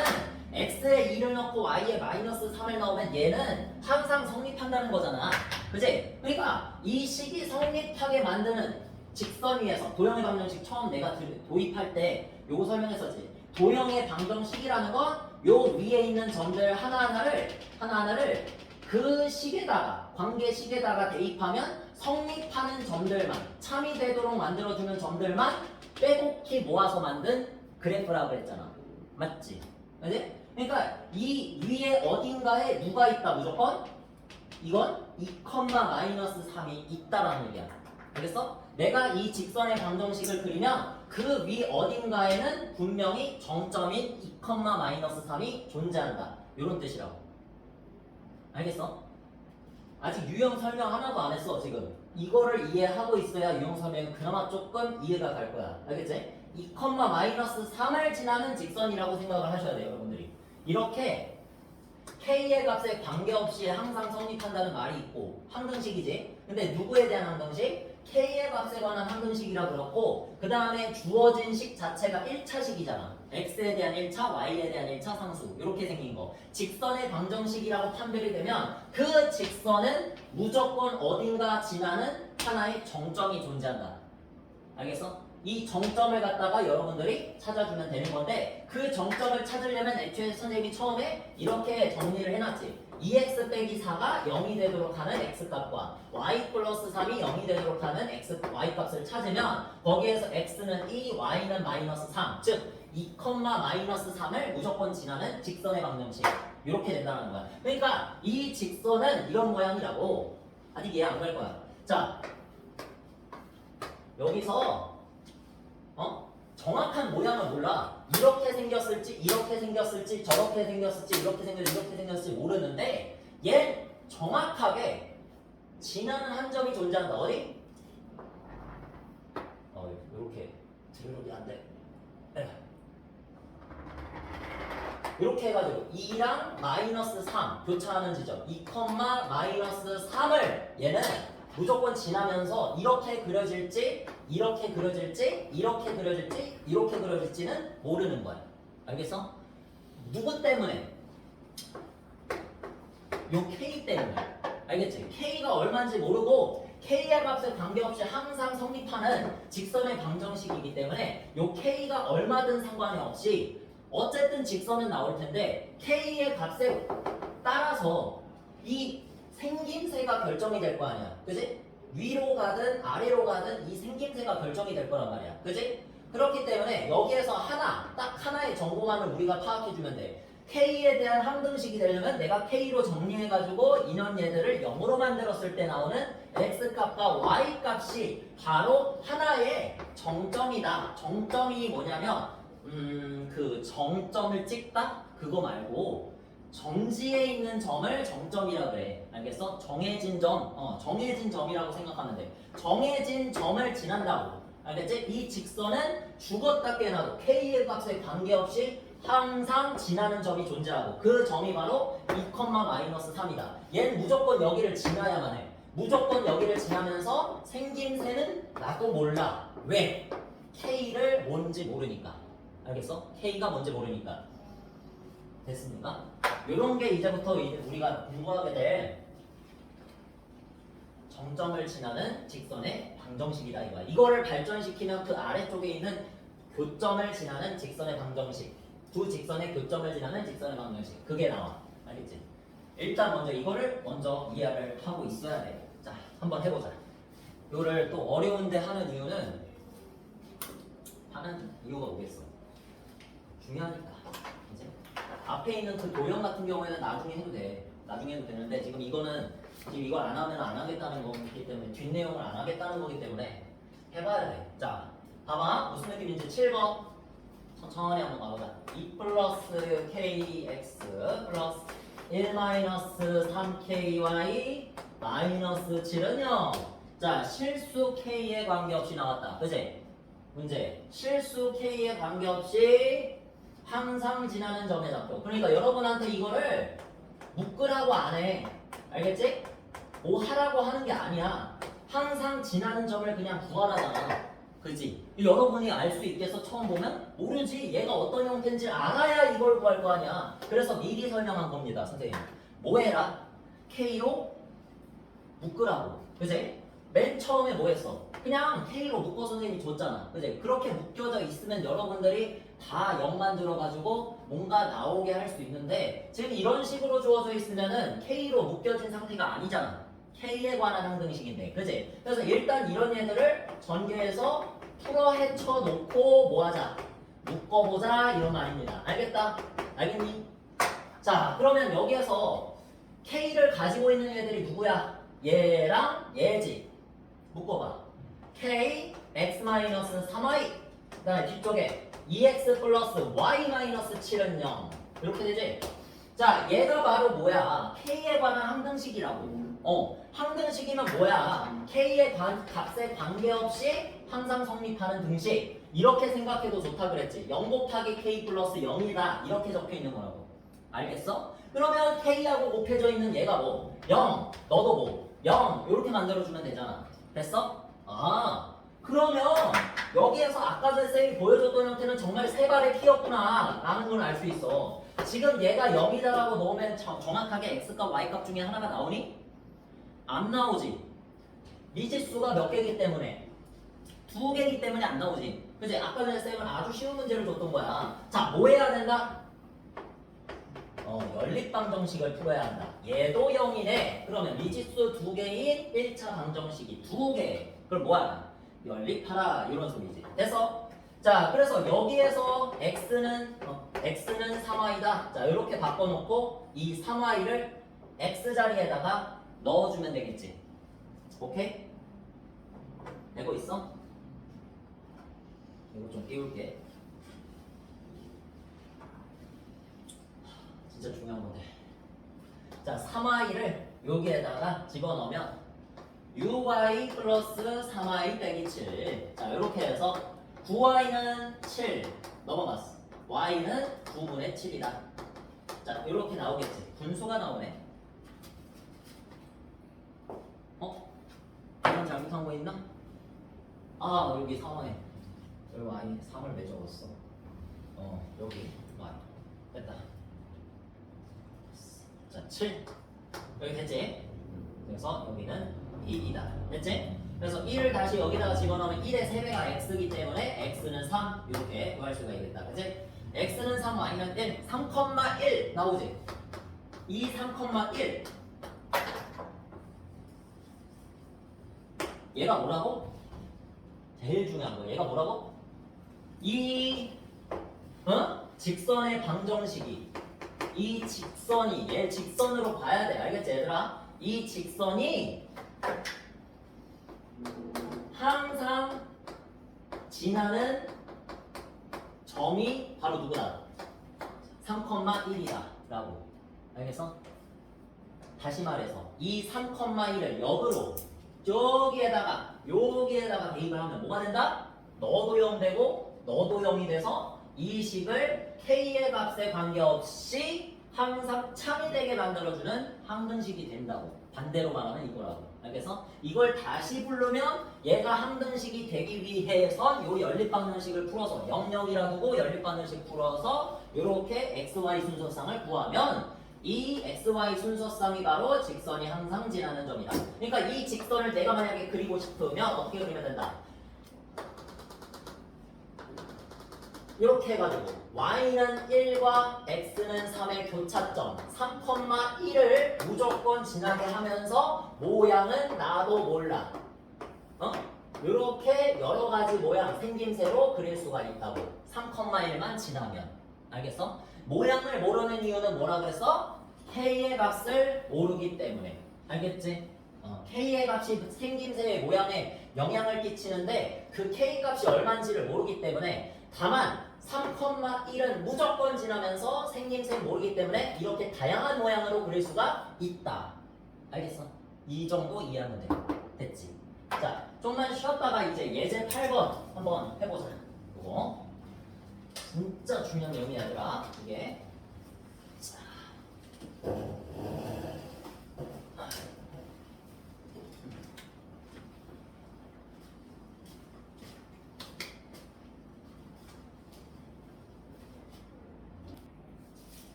x에 2를 넣고 y에 마이너스 3을 넣으면 얘는 항상 성립한다는 거잖아. 그치? 그러니까 이 식이 성립하게 만드는 직선 위에서 도형의 방정식 처음 내가 도입할 때 요거 설명했었지. 도형의 방정식이라는 건 요 위에 있는 점들 하나하나를 그 식에다가 관계식에다가 대입하면 성립하는 점들만 참이 되도록 만들어주는 점들만 빼곡히 모아서 만든 그래프라고 했잖아. 맞지? 그치? 그러니까 이 위에 어딘가에 누가 있다 무조건? 이건 2, 마이너스 3이 있다라는 얘기야. 알겠어? 내가 이 직선의 방정식을 그리면 그 위 어딘가에는 분명히 정점인 2, 마이너스 3이 존재한다. 이런 뜻이라고. 알겠어? 아직 유형 설명 하나도 안 했어 지금. 이거를 이해하고 있어야 유형 설명은 그나마 조금 이해가 갈 거야. 알겠지? 2, 마이너스 3을 지나는 직선이라고 생각을 하셔야 돼요 여러분들이. 이렇게 k의 값에 관계없이 항상 성립한다는 말이 있고 항등식이지. 근데 누구에 대한 항등식? k의 값에 관한 항등식이라 그렇고 그 다음에 주어진 식 자체가 1차식이잖아. x에 대한 1차, y에 대한 1차 상수 이렇게 생긴 거. 직선의 방정식이라고 판별이 되면 그 직선은 무조건 어딘가 지나는 하나의 정점이 존재한다. 알겠어? 이 정점을 갖다가 여러분들이 찾아주면 되는 건데 그 정점을 찾으려면 애초에 선생님이 처음에 이렇게 정리를 해놨지. 2x 빼기 4가 0이 되도록 하는 x값과 y 플러스 3이 0이 되도록 하는 y값을 찾으면 거기에서 x는 2, y는 마이너스 3 즉 2, 마이너스 3을 무조건 지나는 직선의 방정식 이렇게 된다는 거야. 그러니까 이 직선은 이런 모양이라고. 아직 이해 안 갈 거야. 자 여기서 정확한 모양을 몰라. 이렇게 생겼을지 저렇게 생겼을지 이렇게 생겼을지 모르는데 얘 정확하게 지나는 한 점이 존재한다. 어디? 이렇게 드르륵이 안 돼. 이렇게 해가지고 2랑 마이너스 3 교차하는 지점 2, 마이너스 3을 얘는 무조건 지나면서 이렇게 그려질지 이렇게 그려질지는 모르는 거야. 알겠어? 누구 때문에? 요 K 때문에. 알겠지? K가 얼마인지 모르고 K의 값에 관계없이 항상 성립하는 직선의 방정식이기 때문에 요 K가 얼마든 상관이 없이 어쨌든 직선은 나올 텐데 K의 값에 따라서 이 생김새가 결정이 될 거 아니야. 그지? 위로 가든 아래로 가든 이 생김새가 결정이 될 거란 말이야. 그지? 그렇기 때문에 여기에서 하나, 딱 하나의 정보만을 우리가 파악해주면 돼. K에 대한 항등식이 되려면 내가 K로 정리해가지고 인연 얘들을 0으로 만들었을 때 나오는 X값과 Y값이 바로 하나의 정점이다. 정점이 뭐냐면 그 정점을 찍다? 그거 말고 정지에 있는 점을 정점이라 그래. 알겠어? 정해진 점, 정해진 점이라고 생각하면 돼. 정해진 점을 지난다고. 알겠지? 이 직선은 죽었다 깨나도 K의 값에 관계없이 항상 지나는 점이 존재하고 그 점이 바로 2,-3이다. 얘는 무조건 여기를 지나야만 해. 무조건 여기를 지나면서 생김새는 나도 몰라. 왜? K를 뭔지 모르니까. 알겠어? K가 뭔지 모르니까. 됐습니까? 요런 게 이제부터 우리가 공부하게 될 정점을 지나는 직선의 방정식이다 이거야. 이거를 발전시키면 그 아래쪽에 있는 교점을 지나는 직선의 방정식, 두 직선의 교점을 지나는 직선의 방정식, 그게 나와. 알겠지? 일단 먼저 이거를 먼저 이해를 하고 있어야 돼. 자, 한번 해보자. 이거를 또 어려운데 하는 이유가 뭐겠어? 중요하니까. 이제 앞에 있는 그 도형 같은 경우에는 나중에 해도 돼. 나중에 해도 되는데 지금 이거는 지금 이걸 안 하면 안 하겠다는 거기 때문에 뒷내용을 안 하겠다는 거기 때문에 해봐야 돼. 자, 봐봐. 무슨 느낌인지 7번 천천히 한번 가보자. 2 플러스 kx 플러스 1 마이너스 3ky 마이너스 7은 0. 자, 실수 k에 관계없이 나왔다. 그치? 문제. 실수 k에 관계없이 항상 지나는 점의 좌표. 그러니까 여러분한테 이거를 묶으라고 안 해. 알겠지? 뭐 하라고 하는 게 아니야. 항상 지나는 점을 그냥 구하라잖아. 그지? 여러분이 알 수 있겠어? 처음 보면? 모르지. 얘가 어떤 형태인지 알아야 이걸 구할 거 아니야. 그래서 미리 설명한 겁니다. 선생님. 뭐 해라? K로 묶으라고. 그지? 맨 처음에 뭐 했어? 그냥 K로 묶어 선생님이 줬잖아. 그지? 그렇게 묶여져 있으면 여러분들이 다 0만 들어가지고 뭔가 나오게 할 수 있는데 지금 이런 식으로 주어져 있으면은 K로 묶여진 상태가 아니잖아. K에 관한 항등식인데. 그지? 그래서 일단 이런 얘들을 전개해서 풀어 헤쳐 놓고 뭐 하자? 묶어보자 이런 말입니다. 알겠다? 알겠니? 자, 그러면 여기에서 K를 가지고 있는 애들이 누구야? 얘랑 얘지. 묶어봐. K, X-3Y. 그 다음에 뒤쪽에 2X 플러스 Y-7은 0. 이렇게 되지? 자, 얘가 바로 뭐야? K에 관한 항등식이라고. 항등식이면 뭐야? K의 값에 관계없이 항상 성립하는 등식. 이렇게 생각해도 좋다 그랬지. 0 곱하기 K 플러스 0이다. 이렇게 적혀 있는 거라고. 알겠어? 그러면 K하고 곱해져 있는 얘가 뭐? 0. 너도 뭐? 0. 이렇게 만들어주면 되잖아. 됐어? 그러면 여기에서 아까 전에 쌤이 보여줬던 형태는 정말 세 발의 키였구나 라는 걸 알 수 있어. 지금 얘가 0이다라고 넣으면 정확하게 X값 Y값 중에 하나가 나오니? 안 나오지. 미지수가 몇 개이기 때문에? 2개이기 때문에 안 나오지. 그치? 아까 전에 쌤은 아주 쉬운 문제를 줬던 거야. 자, 뭐 해야 된다? 연립방정식을 풀어야 한다. 얘도 0이네. 그러면 미지수 2개인 1차 방정식이 2개. 그걸 뭐하나? 연립하라. 이런 소리지. 됐어? 자, 그래서 여기에서 x는 3y다. 자, 이렇게 바꿔놓고 이 3y를 x 자리에다가 넣어주면 되겠지. 오케이? 되고 있어? 이거 좀 띄울게. 진짜 중요한 건데. 자, 3y를 여기에다가 집어넣으면 uy 플러스 3y 빼기 7. 자, 이렇게 해서 9y는 7 넘어갔어. y는 9분의 7이다. 자, 이렇게 나오겠지. 분수가 나오네. 이건 잘못한 거 있나? 여기 3y. 여기 y 3을 왜 적었어? 여기 y. 됐다. 자, 7. 여기 됐지? 그래서 여기는 1이다. 됐지? 그래서 1을 다시 여기다가 집어넣으면 1의 3배가 x이기 때문에 x는 3 이렇게 구할 수가 있겠다. 그치? x는 3 y는 1, 3,1 나오지? 이 3,1 얘가 뭐라고? 제일 중요한 거 얘가 뭐라고? 이 직선의 방정식이 이 직선이 얘 직선으로 봐야 돼. 알겠지 얘들아? 이 직선이 항상 지나는 점이 바로 누구다? 3,1이다 라고. 알겠어? 다시 말해서 이 3,1을 역으로 여기에다가 대입을 하면 뭐가 된다? 너도 0 되고 너도 0이 돼서 이 식을 k의 값에 관계없이 항상 참이 되게 만들어주는 항등식이 된다고. 반대로 말하면 이거라고. 알겠어? 이걸 다시 부르면 얘가 항등식이 되기 위해선 요 연립방정식을 풀어서 영역이라 두고 연립방정식 풀어서 요렇게 xy 순서쌍을 구하면 이 xy 순서쌍이 바로 직선이 항상 지나는 점이다. 그러니까 이 직선을 내가 만약에 그리고 싶으면 어떻게 그리면 된다? 이렇게 해가지고 y는 1과 x는 3의 교차점 3,1을 무조건 지나게 하면서 모양은 나도 몰라. 이렇게 여러 가지 모양 생김새로 그릴 수가 있다고. 3,1만 지나면. 알겠어? 모양을 모르는 이유는 뭐라 그랬어? k의 값을 모르기 때문에. 알겠지? k의 값이 생김새의 모양에 영향을 끼치는데 그 k 값이 얼마인지를 모르기 때문에 다만 3,1은 무조건 지나면서 생김새 모르기 때문에 이렇게 다양한 모양으로 그릴 수가 있다. 알겠어? 이 정도 이해하면 돼. 됐지? 자, 좀만 쉬었다가 이제 예제 8번 한번 해보자. 이거 진짜 중요한 내용이야 얘들아. 이게 자.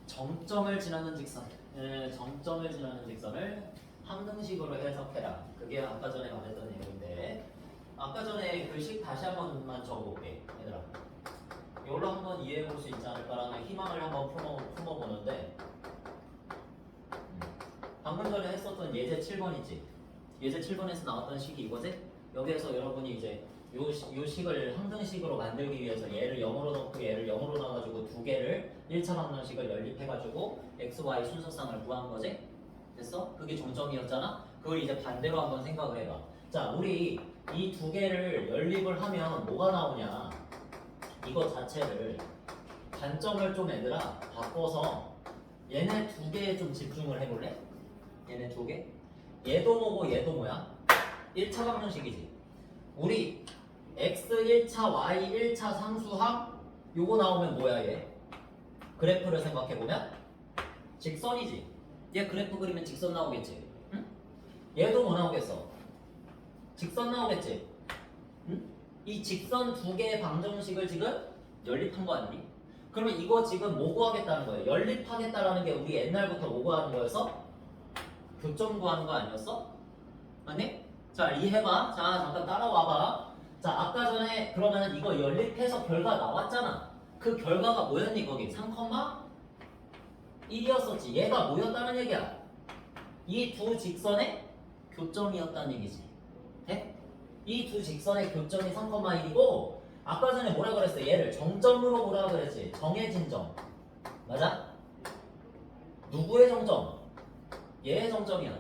정점을 지나는 직선. 정점을 지나는 직선을 항등식으로 해석해라. 그게 아까 전에 말했던 내용인데 아까 전에 글씨 다시 한 번만 적어볼게. 얘들아. 이걸로 한번 이해해볼 수 있지 않을까라는 희망을 한번 품어보는데 방금 전에 했었던 예제 7번이지. 예제 7번에서 나왔던 식이 이거지? 여기에서 여러분이 이제 요 식을 항등식으로 만들기 위해서 얘를 0으로 넣고 얘를 0으로 넣어가지고 두 개를 1차 방정식을 연립해가지고 XY 순서쌍을 구한 거지? 됐어? 그게 정점이었잖아? 그걸 이제 반대로 한번 생각을 해봐. 자, 우리 이 두 개를 연립을 하면 뭐가 나오냐? 이거 자체를 관점을 좀 얘들아 바꿔서 얘네 두 개에 좀 집중을 해볼래? 얘네 두 개? 얘도 뭐고 얘도 뭐야? 1차 방정식이지. 우리 x 1차, y 1차 상수항 요거 나오면 뭐야 얘? 그래프를 생각해보면 직선이지. 얘 그래프 그리면 직선 나오겠지. 응? 얘도 뭐 나오겠어? 직선 나오겠지. 응? 이 직선 두 개의 방정식을 지금 연립한 거 아니니? 그러면 이거 지금 뭐 구하겠다는 거예요? 연립하겠다라는 게 우리 옛날부터 뭐 구하는 거였어? 교점 구하는 거 아니었어? 맞니? 자, 이해해봐. 자, 잠깐 따라와봐. 자, 아까 전에 그러면 이거 연립해서 결과 나왔잖아. 그 결과가 뭐였니 거기? 3,1이었었지. 얘가 뭐였다는 얘기야? 이 두 직선의 교점이었다는 얘기지. 돼? 이 두 직선의 교점이 3,1이고 아까 전에 뭐라 그랬어? 얘를 정점으로 뭐라 그랬지? 정해진 점. 맞아? 누구의 정점? 얘의 정점이야.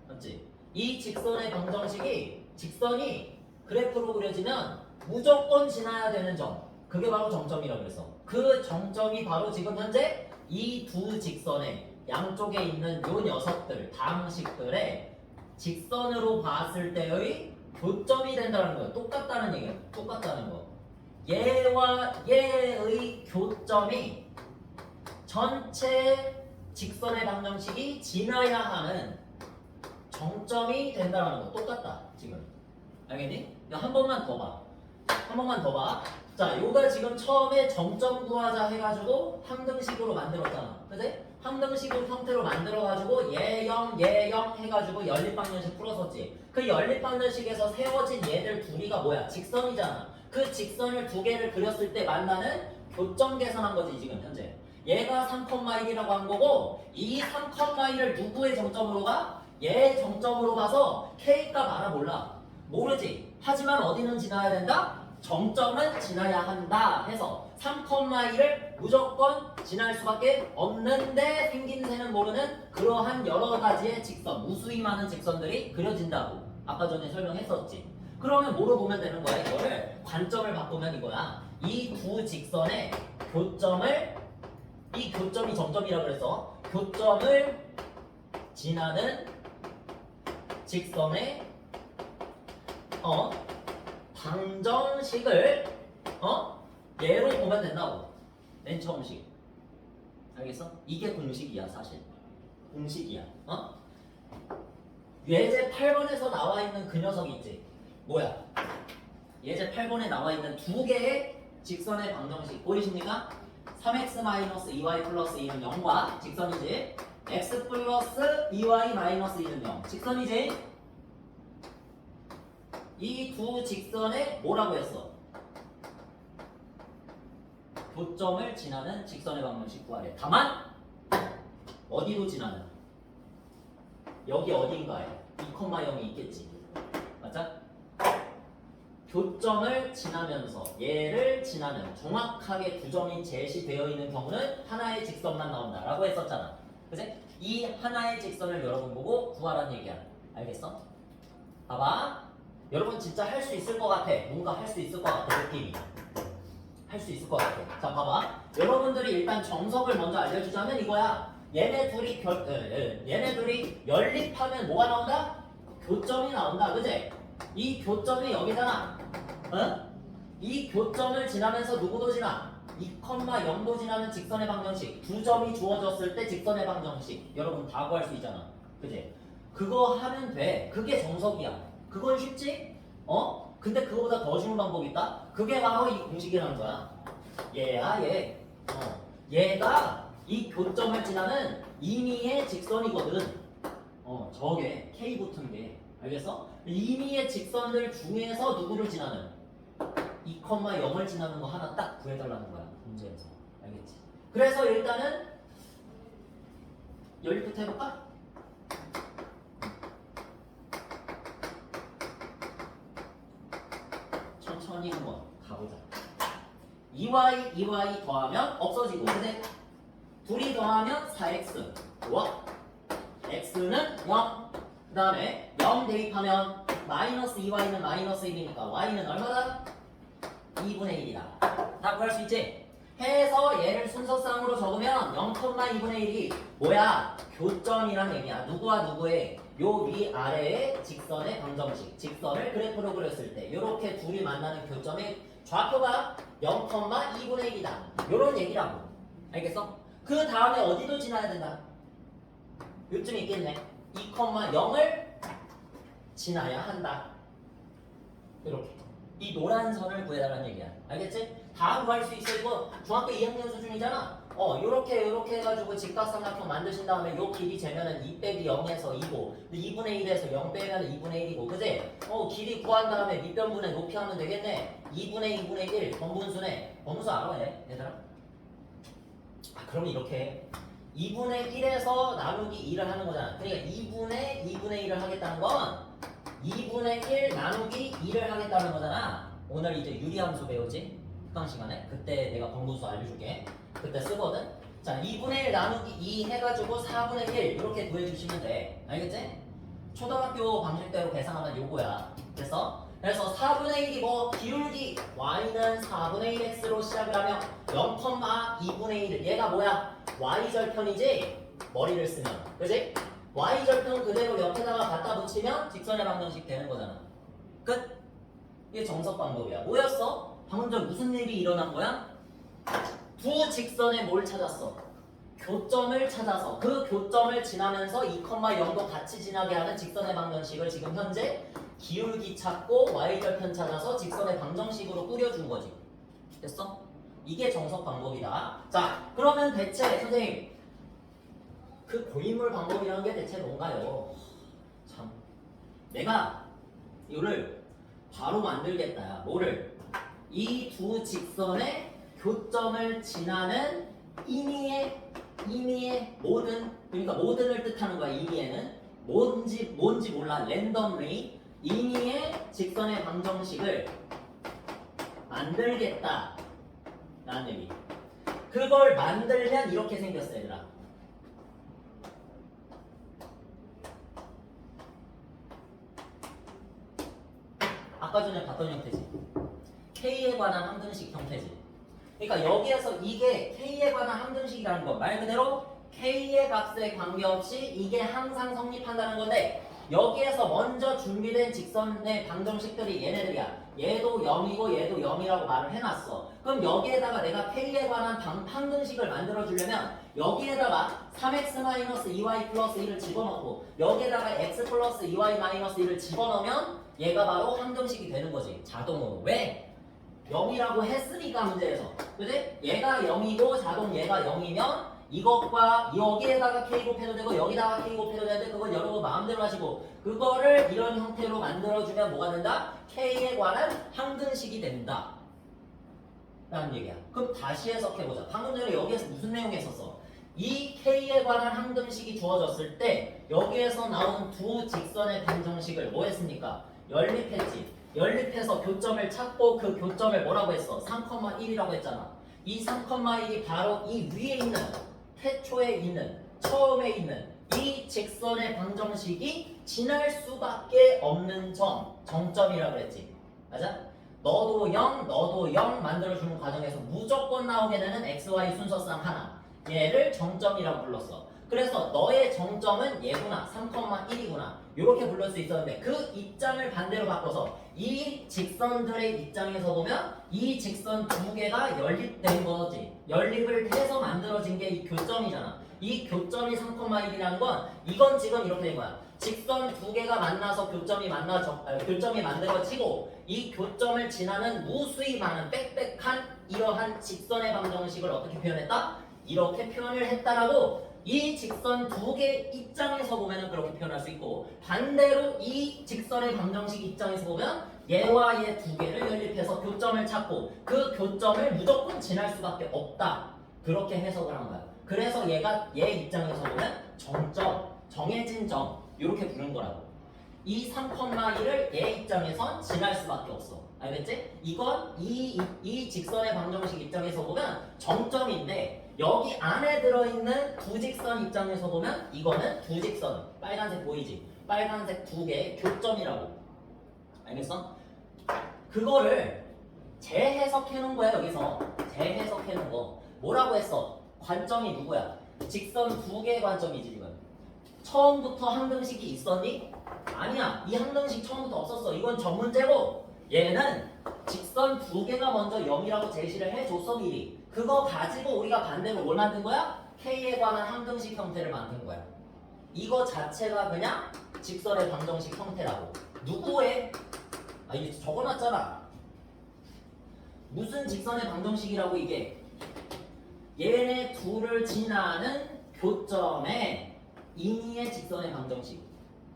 맞지? 이 직선의 방정식이 직선이 그래프로 그려지면 무조건 지나야 되는 점. 그게 바로 정점이라고 그랬어. 그 정점이 바로 지금 현재 이 두 직선의 양쪽에 있는 요 녀석들, 방식들의 직선으로 봤을 때의 교점이 된다는 거야. 똑같다는 얘기야. 똑같다는 거. 얘와 얘의 교점이 전체 직선의 방정식이 지나야 하는 정점이 된다는 거. 똑같다 지금. 알겠니? 한 번만 더 봐. 한 번만 더 봐. 자, 요가 지금 처음에 정점 구하자 해가지고 항등식으로 만들었잖아. 그치? 항등식을 형태로 만들어가지고 예영 해가지고 연립방정식 풀었었지. 그 연립방정식에서 세워진 얘들 둘이가 뭐야? 직선이잖아. 그 직선을 두 개를 그렸을 때 만나는 교점 계산한 거지 지금 현재. 얘가 3,1이라고 한 거고 이 3,1을 누구의 정점으로 가? 얘의 정점으로 가서 K값 알아 몰라? 모르지. 하지만 어디는 지나야 된다? 정점은 지나야 한다 해서 3,1을 무조건 지날 수밖에 없는데 생긴 새는 모르는 그러한 여러 가지의 직선, 무수히 많은 직선들이 그려진다고 아까 전에 설명했었지. 그러면 뭐로 보면 되는 거야? 이거를 관점을 바꾸면 이거야. 이 두 직선의 교점을, 이 교점이 정점이라고 그래서 교점을 지나는 직선의 방정식을 얘로 보면 된다고. 맨 처음식. 알겠어? 이게 공식이야 사실. 공식이야. 예제 8번에서 나와 있는 그 녀석 있지? 뭐야? 예제 8번에 나와 있는 두 개의 직선의 방정식 보이십니까? 3x-2y 플러스 2는 0과 직선이지. x 플러스 2y 마이너스 2는 0 직선이지. 이 두 직선에 뭐라고 했어? 교점을 지나는 직선의 방정식 구하래. 다만 어디로 지나는? 여기 어딘가에 2,0이 있겠지. 맞아? 교점을 지나면서 얘를 지나는 정확하게 두 점이 제시되어 있는 경우는 하나의 직선만 나온다라고 했었잖아. 그치? 이 하나의 직선을 여러분 보고 구하라는 얘기야. 알겠어? 봐봐. 여러분 진짜 할 수 있을 것 같아. 뭔가 할 수 있을 것 같아. 느낌이. 할 수 있을 것 같아. 자 봐봐. 여러분들이 일단 정석을 먼저 알려주자면 이거야. 얘네 둘이 연립하면 뭐가 나온다? 교점이 나온다. 그치? 이 교점이 여기잖아. 이 교점을 지나면서 누구도 지나? 2,0도 지나는 직선의 방정식. 두 점이 주어졌을 때 직선의 방정식. 여러분 다 구할 수 있잖아. 그치? 그거 하면 돼. 그게 정석이야. 그건 쉽지? 근데 그거보다 더 쉬운 방법이 있다? 그게 바로 이 공식이라는 거야. 얘야 얘. 얘가 이 교점을 지나는 임의의 직선이거든. 저게 K 붙은 게. 알겠어? 임의의 직선들 중에서 누구를 지나는? 2,0을 지나는 거 하나 딱 구해달라는 거야. 문제에서. 알겠지? 그래서 일단은 연립부터 해볼까? 천천히 한번 가보자. 2y 더하면 없어지고, 근데 둘이 더하면 4x. 좋아. x는 0. 그 다음에 0 대입하면 마이너스 2y는 마이너스 1이니까 y는 얼마다? 2분의 1이다. 다 구할 수 있지? 해서 얘를 순서상으로 적으면 0,2분의 1이 뭐야? 교점이란 얘기야. 누구와 누구의? 요 위아래의 직선의 방정식. 직선을 그래프로 그렸을 때 요렇게 둘이 만나는 교점의 좌표가 0,2분의 1이다. 요런 얘기라고. 알겠어? 그 다음에 어디도 지나야 된다? 요쯤 있겠네. 2,0을 지나야 한다. 이렇게. 이 노란 선을 구해달라는 얘기야. 알겠지? 다 구할 수 있어. 이거 중학교 2학년 수준이잖아. 요렇게 해가지고 직각삼각형 만드신 다음에 요 길이 재면은 2 빼기 0에서 2고 2분의 1에서 0 빼면 2분의 1이고 그지? 길이 구한 다음에 밑변분의 높이 하면 되겠네. 2분의 1 번분수네. 번분수 알아 얘들아? 그럼 이렇게 2분의 1에서 나누기 2를 하는 거잖아. 그러니까 2분의 1을 하겠다는 건 2분의 1 나누기 2를 하겠다는 거잖아. 오늘 이제 유리함수 배우지? 특강 시간에. 그때 내가 번분수 알려줄게. 그때 쓰거든? 자, 2분의 1 나누기 2 해가지고 4분의 1 이렇게 구해주시면 돼. 알겠지? 초등학교 방식대로 계산하면 요거야. 그래서 4분의 1이 뭐 기울기 y는 4분의 1x로 시작을 하면 0,2분의 1 얘가 뭐야? y절편이지? 머리를 쓰면. 그지? y절편 그대로 옆에다가 갖다 붙이면 직선의 방정식 되는 거잖아. 끝? 이게 정석 방법이야. 뭐였어? 방금 전 무슨 일이 일어난 거야? 두 직선에 뭘 찾았어? 교점을 찾아서 그 교점을 지나면서 2,0도 같이 지나게 하는 직선의 방정식을 지금 현재 기울기 찾고 y절편 찾아서 직선의 방정식으로 꾸려준 거지. 됐어? 이게 정석 방법이다. 자, 그러면 대체 선생님 그 고인물 방법이라는 게 대체 뭔가요? 참. 내가 이거를 바로 만들겠다. 뭐를? 이 두 직선의 교점을 지나는 임의의 모든, 그러니까 모든을 뜻하는 거야. 임의에는 뭔지 몰라. 랜덤리 임의의 직선의 방정식을 만들겠다 라는 얘기. 그걸 만들면 이렇게 생겼어 얘들아. 아까 전에 봤던 형태지. K에 관한 항등식 형태지. 그러니까 여기에서 이게 K에 관한 항등식이라는 건 말 그대로 K의 값에 관계없이 이게 항상 성립한다는 건데, 여기에서 먼저 준비된 직선의 방정식들이 얘네들이야. 얘도 0이고 얘도 0이라고 말을 해놨어. 그럼 여기에다가 내가 K에 관한 항등식을 만들어주려면 여기에다가 3x-2y 플러스 1을 집어넣고 여기에다가 x 플러스 2y 마이너스 1을 집어넣으면 얘가 바로 항등식이 되는 거지. 자동으로. 왜? 0이라고 했으니까 문제에서. 그지? 얘가 0이고 자동 얘가 0이면 이것과 여기에다가 K 곱해도 되고 여기다가 K 곱해도 되는데 그건 여러분 마음대로 하시고, 그거를 이런 형태로 만들어주면 뭐가 된다? K에 관한 항등식이 된다 라는 얘기야. 그럼 다시 해석해보자. 방금 전에 여기에서 무슨 내용이 있었어? 이 K에 관한 항등식이 주어졌을 때 여기에서 나온 두 직선의 방정식을 뭐 했습니까? 연립했지. 연립해서 교점을 찾고 그 교점을 뭐라고 했어? 3,1이라고 했잖아. 이 3,1이 바로 이 위에 있는, 태초에 있는, 처음에 있는 이 직선의 방정식이 지날 수밖에 없는 점, 정점이라고 그랬지. 맞아? 너도 0, 너도 0 만들어주는 과정에서 무조건 나오게 되는 XY 순서상 하나, 얘를 정점이라고 불렀어. 그래서 너의 정점은 얘구나, 3,1이구나 이렇게 불릴 수 있었는데, 그 입장을 반대로 바꿔서 이 직선들의 입장에서 보면 이 직선 두 개가 연립된 거지. 연립을 해서 만들어진 게 이 교점이잖아. 이 교점이 3,1이라는 건 이건 지금 이렇게 된 거야. 직선 두 개가 만나서 교점이 만들어지고 이 교점을 지나는 무수히 많은 빽빽한 이러한 직선의 방정식을 어떻게 표현했다? 이렇게 표현을 했다라고 이 직선 두 개 입장에서 보면 그렇게 표현할 수 있고, 반대로 이 직선의 방정식 입장에서 보면 얘와 얘 두 개를 연립해서 교점을 찾고 그 교점을 무조건 지날 수밖에 없다, 그렇게 해석을 한 거야. 그래서 얘가 얘 입장에서 보면 정점, 정해진 점 이렇게 부른 거라고. 이 3,1을 얘 입장에선 지날 수밖에 없어. 알겠지? 이건 이 직선의 방정식 입장에서 보면 정점인데, 여기 안에 들어있는 두 직선 입장에서 보면 이거는 두 직선, 빨간색 보이지? 빨간색 두 개의 교점이라고. 알겠어? 그거를 재해석해 놓은 거야. 여기서 재해석해 놓은 거 뭐라고 했어? 관점이 누구야? 직선 두 개의 관점이지. 지금 처음부터 항등식이 있었니? 아니야. 이 항등식 처음부터 없었어. 이건 전 문제고, 얘는 직선 두 개가 먼저 0이라고 제시를 해줬어 미리. 그거 가지고 우리가 반대로 뭘 만든 거야? K에 관한 항등식 형태를 만든 거야. 이거 자체가 그냥 직선의 방정식 형태라고. 누구의? 이게 적어놨잖아. 무슨 직선의 방정식이라고 이게? 얘네 둘을 지나는 교점에 임의의 직선의 방정식.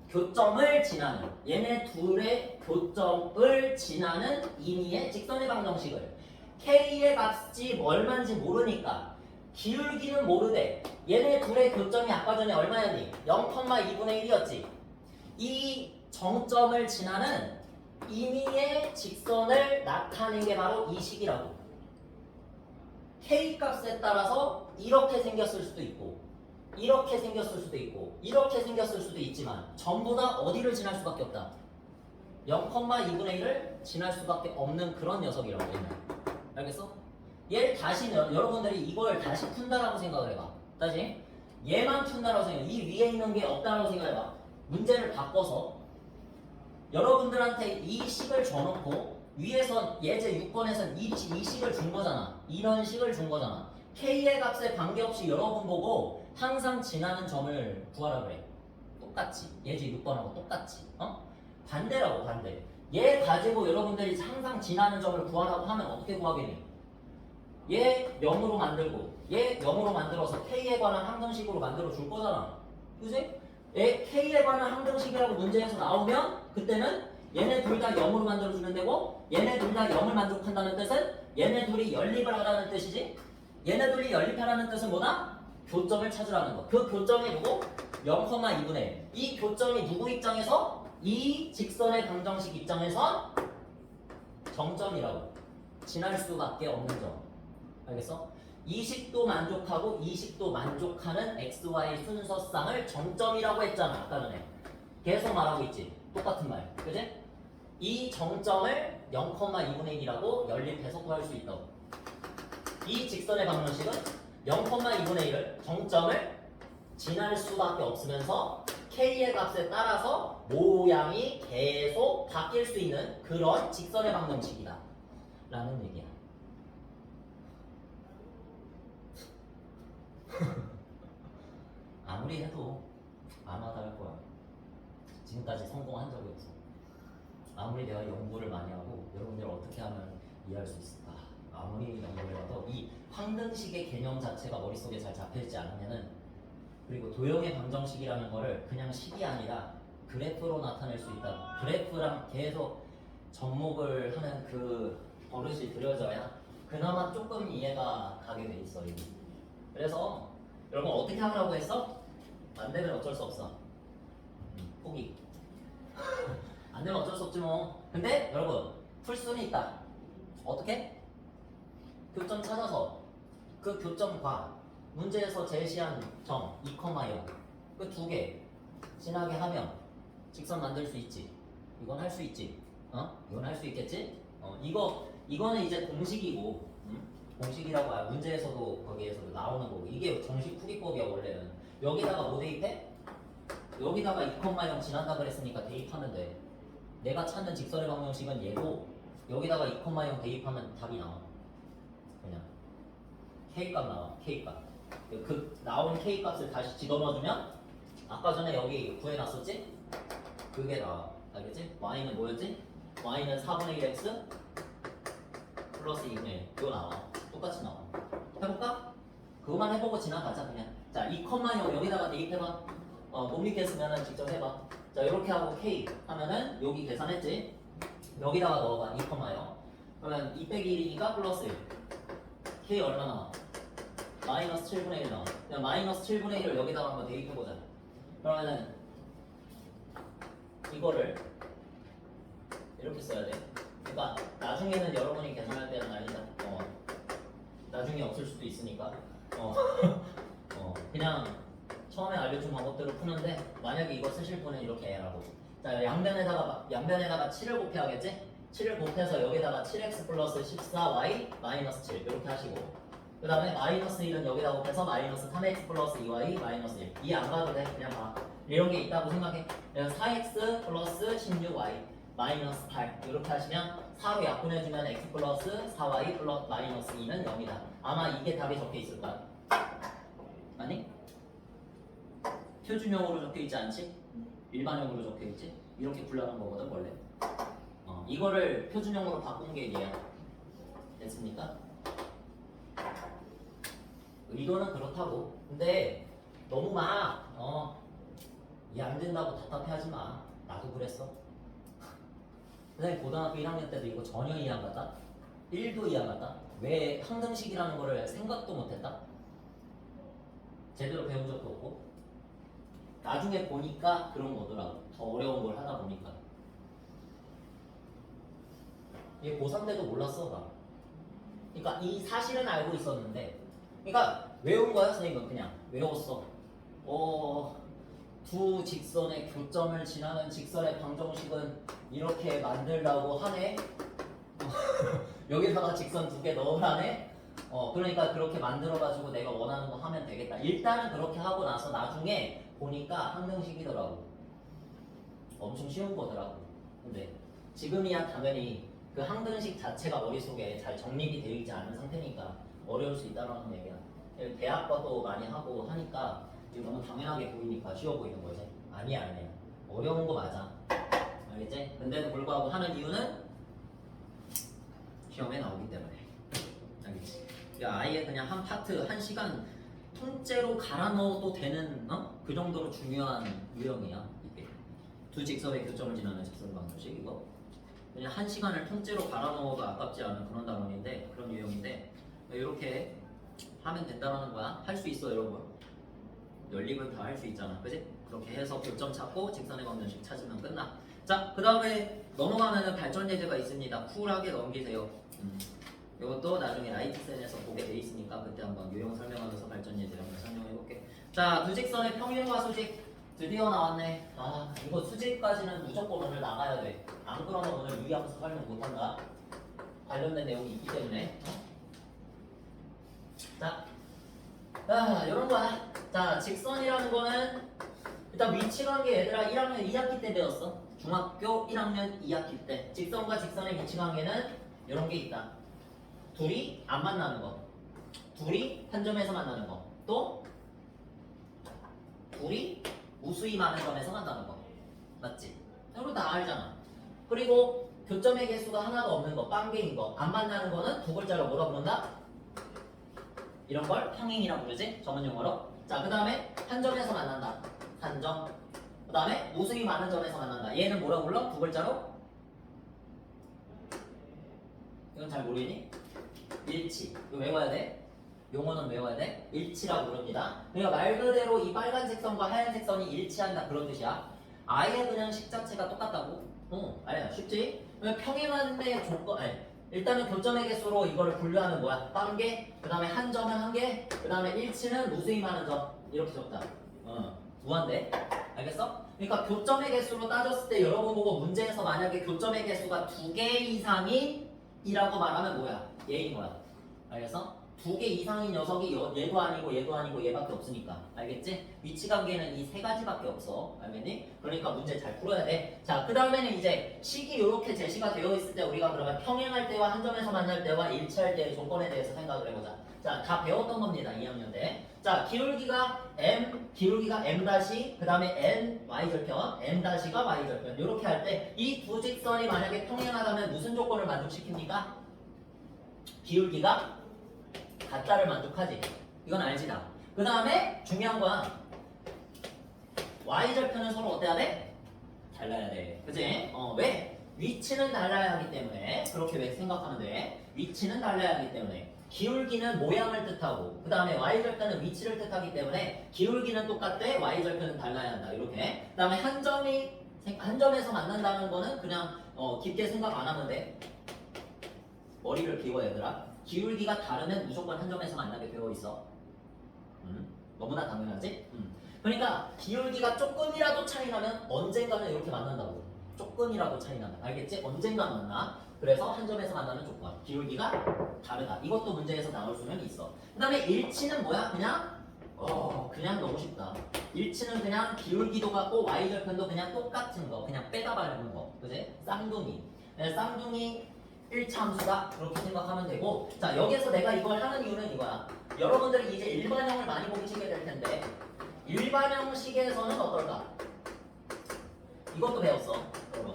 교점을 지나는, 얘네 둘의 교점을 지나는 임의의 직선의 방정식을 K의 값이 얼마인지 모르니까 기울기는 모르되 얘네 둘의 교점이 아까 전에 얼마였니? 0,2분의 1이었지. 이 정점을 지나는 임의의 직선을 나타낸 게 바로 이 식이라고. K 값에 따라서 이렇게 생겼을 수도 있고 이렇게 생겼을 수도 있고 이렇게 생겼을 수도 있지만 전부 다 어디를 지날 수밖에 없다. 0,2분의 1을 지날 수밖에 없는 그런 녀석이라고 얘는. 알겠어? 얘를 다시 여러분들이 이걸 다시 푼다라고 생각을 해봐. 다시 얘만 푼다라고 생각해. 이 위에 있는 게 없다라고 생각해봐. 문제를 바꿔서 여러분들한테 이 식을 줘놓고 위에서 예제 6번에선 이 식을 준 거잖아. 이런 식을 준 거잖아. K의 값에 관계없이 여러분 보고 항상 지나는 점을 구하라 그래. 똑같이. 예제 6번하고 똑같이. 반대라고, 반대. 얘 가지고 여러분들이 항상 지나는 점을 구하라고 하면 어떻게 구하겠니? 얘 0으로 만들고 얘 0으로 만들어서 K에 관한 항등식으로 만들어 줄 거잖아. 그지? 얘 K에 관한 항등식이라고 문제에서 나오면 그때는 얘네 둘 다 0으로 만들어 주면 되고 얘네 둘 다 0을 만족한다는 뜻은 얘네 둘이 연립을 하라는 뜻이지. 얘네 둘이 연립하라는 뜻은 뭐다? 교점을 찾으라는 거. 그 교점이 누구? 0,2분의 1. 이 교점이 누구 입장에서? 이 직선의 방정식 입장에서 정점이라고. 지날 수밖에 없는 점. 알겠어? 이 식도 만족하고 이 식도 만족하는 XY 순서쌍을 정점이라고 했잖아. 아까 전에. 계속 말하고 있지. 똑같은 말. 그지? 이 정점을 0,2분의 1이라고 연립해서 구할 수 있다고. 이 직선의 방정식은 0,2분의 1을 정점을 지날 수밖에 없으면서 K의 값에 따라서 모양이 계속 바뀔 수 있는 그런 직선의 방정식이다 라는 얘기야. 아무리 해도 안 하다 할 거야. 지금까지 성공한 적이 없어. 아무리 내가 연구를 많이 하고 여러분들 어떻게 하면 이해할 수 있을까? 아무리 연구를 해도 이 항등식의 개념 자체가 머릿속에 잘 잡혀있지 않으면은, 그리고 도형의 방정식이라는 거를 그냥 식이 아니라 그래프로 나타낼 수 있다. 그래프랑 계속 접목을 하는 그 버릇이 들여져야 그나마 조금 이해가 가게 돼 있어. 이게. 그래서 여러분 어떻게 하라고 했어? 안 되면 어쩔 수 없어. 포기. 안 되면 어쩔 수 없지 뭐. 근데 여러분 풀 수는 있다. 어떻게? 교점 찾아서 그 교점과 문제에서 제시한 점 2,0 그 두 개 진하게 하면 직선 만들 수 있지. 이건 할 수 있지. 이건 할 수 있겠지. 이거는 이제 공식이고, 공식이라고 문제에서도 거기에서도 나오는 거고, 이게 정식 풀이법이야 원래는. 여기다가 뭐 대입해? 여기다가 2,0 지난다 그랬으니까 대입하면 돼. 내가 찾는 직선의 방정식은 얘고 여기다가 2,0 대입하면 답이 나와. 그냥 K값 나와. K값. 그 나온 K값을 다시 집어넣어주면 아까 전에 여기 구해놨었지? 그게 나와. 알겠지? Y는 뭐였지? Y는 4분의 1x 플러스 2분의 1. 이거 나와. 똑같이 나와. 해볼까? 그거만 해보고 지나가자 그냥. 자, 2,0 여기다가 대입해봐. 못 믿겠으면 직접 해봐. 자, 이렇게 하고 K 하면은 여기 계산했지? 여기다가 넣어봐. 2,0 그러면 2 빼기 1이니까 플러스 1. K 얼마 나와? 마이너스 7분의 1 나와. 그냥 마이너스 7분의 1을 여기다가 한번 대입해보자. 그러면은 이거를 이렇게 써야 돼. 그러니까 나중에는 여러분이 계산할 때는 아니다. 나중에 없을 수도 있으니까. 그냥 처음에 알려준 방법대로 푸는데 만약에 이거 쓰실 분은 이렇게 해라고. 자, 양변에다가 7을 곱해야겠지? 7을 곱해서 여기다가 7x 플러스 14y 마이너스 7 이렇게 하시고, 그 다음에 마이너스 1은 여기다 곱해서 마이너스 3x 플러스 2y 마이너스 1. 이해 안 가도 돼. 그냥 봐. 이런 게 있다고 생각해. 그래서 4x 플러스 16y 마이너스 8 이렇게 하시면 4로 약분해주면 x 플러스 4y 플러스 마이너스 2는 0이다. 아마 이게 답이 적혀 있을 거야. 아니? 표준형으로 적혀 있지 않지? 일반형으로 적혀 있지? 이렇게 굴러간 거거든 원래. 이거를 표준형으로 바꾼 게 얘야. 됐습니까? 의도는 그렇다고. 근데 너무 막 이해 안 된다고 답답해하지 마. 나도 그랬어. 선생님 고등학교 1학년 때도 이거 전혀 이해 안 갔다. 1도 이해 안 갔다. 왜 항등식이라는 거를 생각도 못했다. 제대로 배운 적도 없고. 나중에 보니까 그런 거더라고. 더 어려운 걸 하다 보니까. 이게 고3 때도 몰랐어 나. 그러니까 이 사실은 알고 있었는데, 그러니까 외운 거야 선생님은. 그냥 외웠어. 두 직선의 교점을 지나는 직선의 방정식은 이렇게 만들라고 하네. 여기다가 직선 두 개 넣으라네. 그러니까 그렇게 만들어가지고 내가 원하는 거 하면 되겠다. 일단은 그렇게 하고 나서 나중에 보니까 항등식이더라고. 엄청 쉬운 거더라고. 근데 지금이야 당연히 그 항등식 자체가 머릿속에 잘 정립이 되어 있지 않은 상태니까 어려울 수 있다는 얘기야. 대학과도 많이 하고 하니까 너무 당연하게 보이니까 쉬워 보이는 거지. 아니야. 어려운 거 맞아. 알겠지? 근데도 불구하고 하는 이유는 시험에 나오기 때문에. 알겠지? 야, 아예 그냥 한 파트 한 시간 통째로 갈아 넣어도 되는 그 정도로 중요한 유형이야 이게. 두 직선의 교점을 지나는 직선 방정식 이거. 그냥 한 시간을 통째로 갈아 넣어도 아깝지 않은 그런 단원인데 그런 유형인데 이렇게 하면 된다는 거야. 할 수 있어 여러분. 연립은 다 할 수 있잖아, 그지? 그렇게 해서 교점 찾고 직선의 방정식 찾으면 끝나. 자, 그 다음에 넘어가면은 발전 예제가 있습니다. 쿨하게 넘기세요. 이것도 나중에 라이트센에서 보게 돼 있으니까 그때 한번 유형 설명하면서 발전 예제 한번 설명해 볼게. 자, 두 직선의 평균과 수직 드디어 나왔네. 아, 이거 수직까지는 무조건 오늘 나가야 돼. 안 그러면 오늘 유의하면서 설명 못한다. 관련된 내용이 있기 때문에. 자, 이런 거야. 자, 직선이라는 거는 일단 위치관계 얘들아 1학년 2학기 때 배웠어. 중학교 1학년 2학기 때 직선과 직선의 위치관계는 이런 게 있다. 둘이 안 만나는 거, 둘이 한 점에서 만나는 거, 또 둘이 무수히 많은 점에서 만나는 거. 맞지? 이거 다 알잖아. 그리고 교점의 개수가 하나가 없는 거, 빵개인 거, 안 만나는 거는 두 글자로 뭐라 부른다? 이런 걸 평행이라고 부르지? 전문 용어로. 자, 그 다음에 한 점에서 만난다. 한 점. 그 다음에 무수히 많은 점에서 만난다. 얘는 뭐라고 불러? 두 글자로? 이건 잘 모르니? 일치. 이거 외워야 돼. 용어는 외워야 돼. 일치라고 부릅니다. 그러니까 말 그대로 이 빨간색 선과 하얀색 선이 일치한다 그런 뜻이야. 아예 그냥 식 자체가 똑같다고? 아니야. 쉽지? 평행한데 조건, 아니, 일단은 교점의 개수로 이거를 분류하면 뭐야? 빵개, 그 다음에 한 점은 한 개, 그 다음에 일치는 무수히 많은 점. 이렇게 적다. 무한대. 알겠어? 그러니까 교점의 개수로 따졌을 때 여러분 보고 문제에서 만약에 교점의 개수가 2개 이상이 이라고 말하면 뭐야? 얘인 거야. 알겠어? 2개 이상인 녀석이 얘도 아니고 얘도 아니고 얘밖에 없으니까. 알겠지? 위치관계는 이 세 가지밖에 없어. 알겠니? 그러니까 문제 잘 풀어야 돼. 자, 그 다음에는 이제 식이 이렇게 제시가 되어 있을 때 우리가 그러면 평행할 때와 한 점에서 만날 때와 일치할 때의 조건에 대해서 생각을 해보자. 자, 다 배웠던 겁니다. 2학년 때. 자, 기울기가 m, 기울기가 m 다시, 그 다음에 n y절편, n 다시가 y절편. 이렇게 할 때 이 두 직선이 만약에 평행하다면 무슨 조건을 만족시킵니까? 기울기가 같다를 만족하지. 이건 알지 나. 그 다음에 중요한 거야. y절편은 서로 어때야 돼? 달라야 돼. 그치? 왜? 위치는 달라야 하기 때문에. 그렇게 왜 생각하면 돼? 위치는 달라야 하기 때문에. 기울기는 모양을 뜻하고 그 다음에 y절편은 위치를 뜻하기 때문에 기울기는 똑같대. y절편은 달라야 한다. 이렇게. 그 다음에 한 점에서 만난다는 거는 그냥 깊게 생각 안 하면 돼. 머리를 비워 얘들아. 기울기가 다르면 무조건 한 점에서 만나게 되어 있어. 너무나 당연하지? 그러니까 기울기가 조금이라도 차이 나면 언젠가는 이렇게 만난다고. 조금이라도 차이 난다. 알겠지? 언젠가 만나. 그래서 한 점에서 만나는 조건. 기울기가 다르다. 이것도 문제에서 나올 수는 있어. 그 다음에 일치는 뭐야? 그냥 너무 쉽다. 일치는 그냥 기울기도 같고 y절편도 그냥 똑같은 거. 그냥 빼다 바르는 거. 그지? 쌍둥이. 쌍둥이 1차함수다. 그렇게 생각하면 되고. 자, 여기에서 내가 이걸 하는 이유는 이거야. 여러분들이 이제 일반형을 많이 보시게 될 텐데 일반형식에서는 어떨까? 이것도 배웠어. 여러분.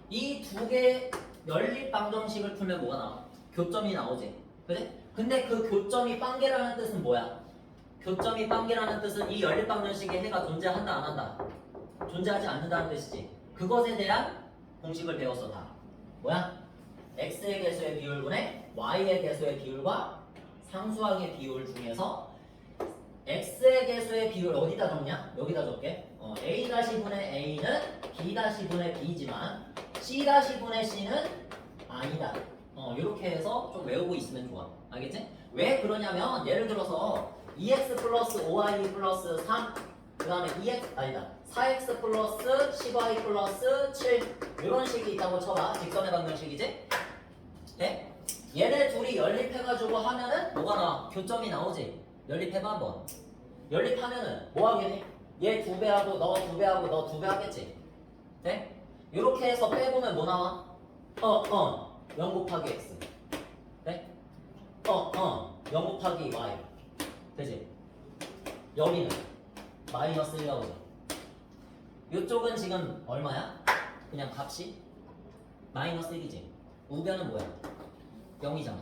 이 두 개의 연립 방정식을 풀면 뭐가 나와? 교점이 나오지. 그래? 근데 그 교점이 빵개라는 뜻은 뭐야? 교점이 빵개라는 뜻은 이 연립 방정식에 해가 존재한다 안 한다? 존재하지 않는다는 뜻이지. 그것에 대한 공식을 배웠어 다. 뭐야? x의 개수의 비율분의 y의 개수의 비율과 상수항의 비율 중에서 x의 개수의 비율 어디다 적냐? 여기다 적게. a-분의 a는 b-분의 b지만 c-분의 c는 아니다. 이렇게 해서 좀 외우고 있으면 좋아. 알겠지? 왜 그러냐면 예를 들어서 2x 플러스 5y 플러스 3 그 다음에 4x 플러스 10y 플러스 7 이런 식이 있다고 쳐봐. 직선의 방정식이지? 네? 얘네 둘이 연립해가지고 하면은 뭐가 나와? 교점이 나오지? 연립해봐 한번. 연립하면은 뭐 하겠니? 얘 2배하고 너 2배하고 너 2배 하겠지? 네? 이렇게 해서 빼보면 뭐 나와? 0 곱하기 x. 네? 0 곱하기 y. 되지? 여기는 마이너스 1 나오죠. 이쪽은 지금 얼마야? 그냥 값이 마이너스 1이지. 우변은 뭐야? 0이잖아.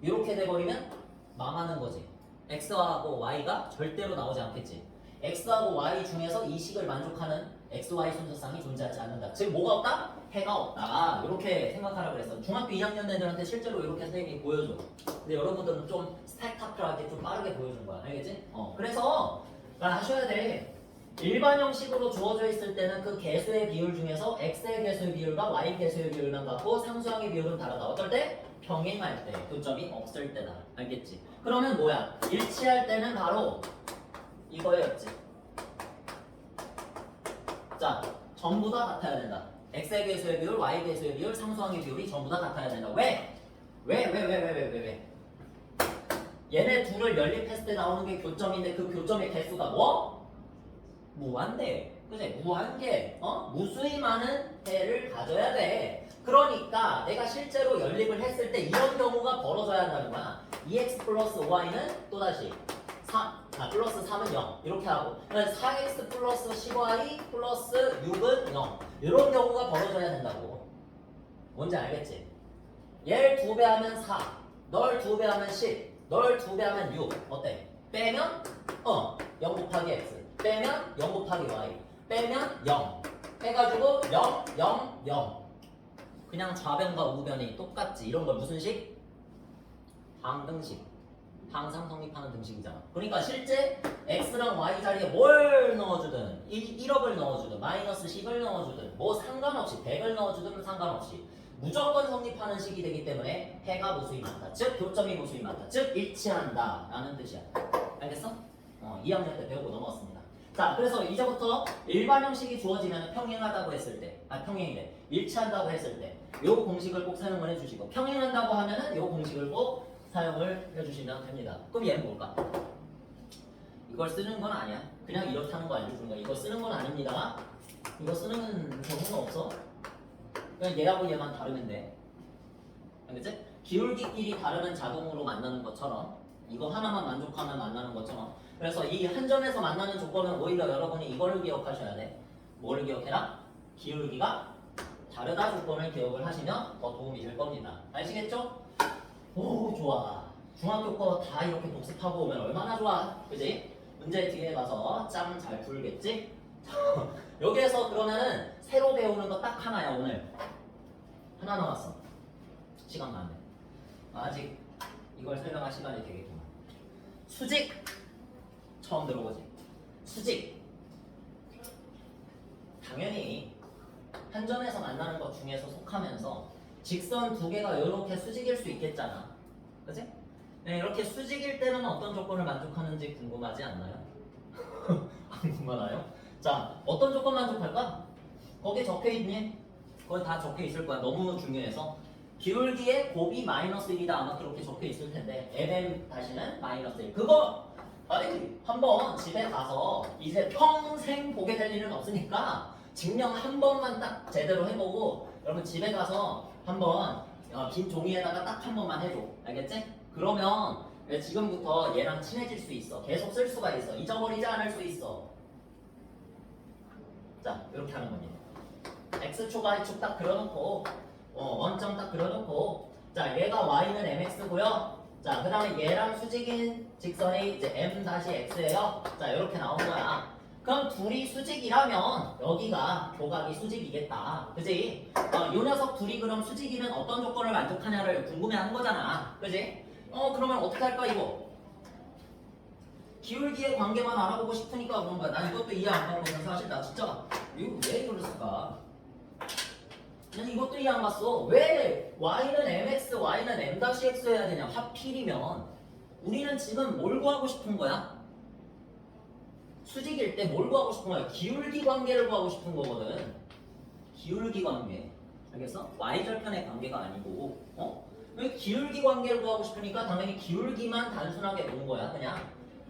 이렇게 돼버리면 망하는 거지. x하고 y가 절대로 나오지 않겠지. x하고 y 중에서 이 식을 만족하는 x, y 순서쌍이 존재하지 않는다. 즉 뭐가 없다? 해가 없다. 이렇게 생각하라고 그랬어. 중학교 2학년 애들한테 실제로 이렇게 선생님이 보여줘. 근데 여러분들은 좀 스펙타클하게 좀 빠르게 보여주는 거야. 알겠지? 그래서 아셔야 돼. 일반 형식으로 주어져 있을 때는 그 개수의 비율 중에서 x의 개수의 비율과 y 개수의 비율만 같고 상수항의 비율은 다르다. 어떨 때? 평행할 때. 교점이 없을 때다. 알겠지? 그러면 뭐야? 일치할 때는 바로 이거였지. 자, 전부 다 같아야 된다. x의 개수의 비율, y 개수의 비율, 상수항의 비율이 전부 다 같아야 된다. 왜? 왜? 얘네 둘을 연립했을 때 나오는 게 교점인데 그 교점의 개수가 뭐? 무한대. 그치? 무한계. 무수히 많은 해를 가져야 돼. 그러니까 내가 실제로 연립을 했을 때 이런 경우가 벌어져야 한다는 거야. 2x 플러스 5y는 또다시 3, 플러스 3은 0 이렇게 하고 4x 플러스 10y 플러스 6은 0 이런 경우가 벌어져야 된다고. 뭔지 알겠지? 얘를 2배 하면 4, 널 2배 하면 10, 널 2배 하면 6 어때? 빼면 0 곱하기 x 빼면 0 곱하기 y 빼면 0 해가지고 0, 0, 0 그냥 좌변과 우변이 똑같지. 이런 걸 무슨 식? 방등식. 항상 성립하는 등식이잖아. 그러니까 실제 x랑 y 자리에 뭘 넣어주든 1억을 넣어주든 마이너스 10을 넣어주든 뭐 상관없이 100을 넣어주든 상관없이 무조건 성립하는 식이 되기 때문에 해가 무수히 많다. 즉 교점이 무수히 많다. 즉 일치한다 라는 뜻이야. 알겠어? 2학년 때 배우고 넘어왔습니다. 자, 그래서 이제부터 일반 형식이 주어지면 평행하다고 했을 때, 평행이래. 일치한다고 했을 때, 요 공식을 꼭 사용을 해주시고, 평행한다고 하면은 요 공식을 꼭 사용을 해주시면 됩니다. 그럼 얘는 뭘까? 이걸 쓰는 건 아니야. 그냥 이렇다는 거 알려주는 거야. 이거 쓰는 건 아닙니다. 이거 쓰는 경우가 없어. 그냥 얘하고 얘만 다르면 돼. 알겠지? 기울기끼리 다르면 자동으로 만나는 것처럼, 이거 하나만 만족하면 만나는 것처럼. 그래서 이 한 점에서 만나는 조건은 오히려 여러분이 이거를 기억하셔야 돼. 뭐를 기억해라? 기울기가 다르다 조건을 기억을 하시면 더 도움이 될 겁니다. 아시겠죠? 오, 좋아. 중학교 거 다 이렇게 복습하고 오면 얼마나 좋아. 그지? 문제 뒤에 가서 짱 잘 풀겠지? 여기에서 그러면은 새로 배우는 거 딱 하나야. 오늘 하나 남았어. 시간 많네. 아직 이걸 설명할 시간이 되겠구만. 수직 처음 들어보지? 수직 당연히 한 점에서 만나는 것 중에서 속하면서 직선 두 개가 이렇게 수직일 수 있겠잖아. 그치? 네, 이렇게 수직일 때는 어떤 조건을 만족하는지 궁금하지 않나요? 안 궁금하나요? 자, 어떤 조건 만족할까? 거기에 적혀있니? 거기 다 적혀있을 거야. 너무 중요해서 기울기의 곱이 마이너스 1이다. 아마 그렇게 적혀있을 텐데 FM 다시는 마이너스 1. 그거 아니 한번 집에 가서 이제 평생 보게 될 일은 없으니까 증명 한 번만 딱 제대로 해보고 여러분 집에 가서 한번 빈 종이에다가 딱 한 번만 해줘. 알겠지? 그러면 지금부터 얘랑 친해질 수 있어. 계속 쓸 수가 있어. 잊어버리지 않을 수 있어. 자, 이렇게 하는 겁니다. x축, y축 딱 그려놓고 원점 딱 그려놓고 자, 얘가 y는 mx고요. 자, 그 다음에 얘랑 수직인 직선이 이제 m-x예요. 자, 이렇게 나온 거야. 그럼 둘이 수직이라면 여기가 교각이 수직이겠다. 그지? 요 녀석 둘이 그럼 수직이면 어떤 조건을 만족하냐를 궁금해하는 거잖아. 그지? 그러면 어떻게 할까 이거? 기울기의 관계만 알아보고 싶으니까 그런 거야. 난 이것도 이해 안 가거든. 사실 나 진짜 이거 왜 그랬을까? 난 이것도 이해 안 갔어. 왜 y는 mx, y는 m-x 해야 되냐? 하필이면 우리는 지금 뭘 구하고 싶은 거야? 수직일 때 뭘 구하고 싶은 거야? 기울기 관계를 구하고 싶은 거거든. 기울기 관계. 알겠어? y절편의 관계가 아니고 왜 기울기 관계를 구하고 싶으니까 당연히 기울기만 단순하게 놓은 거야. 그냥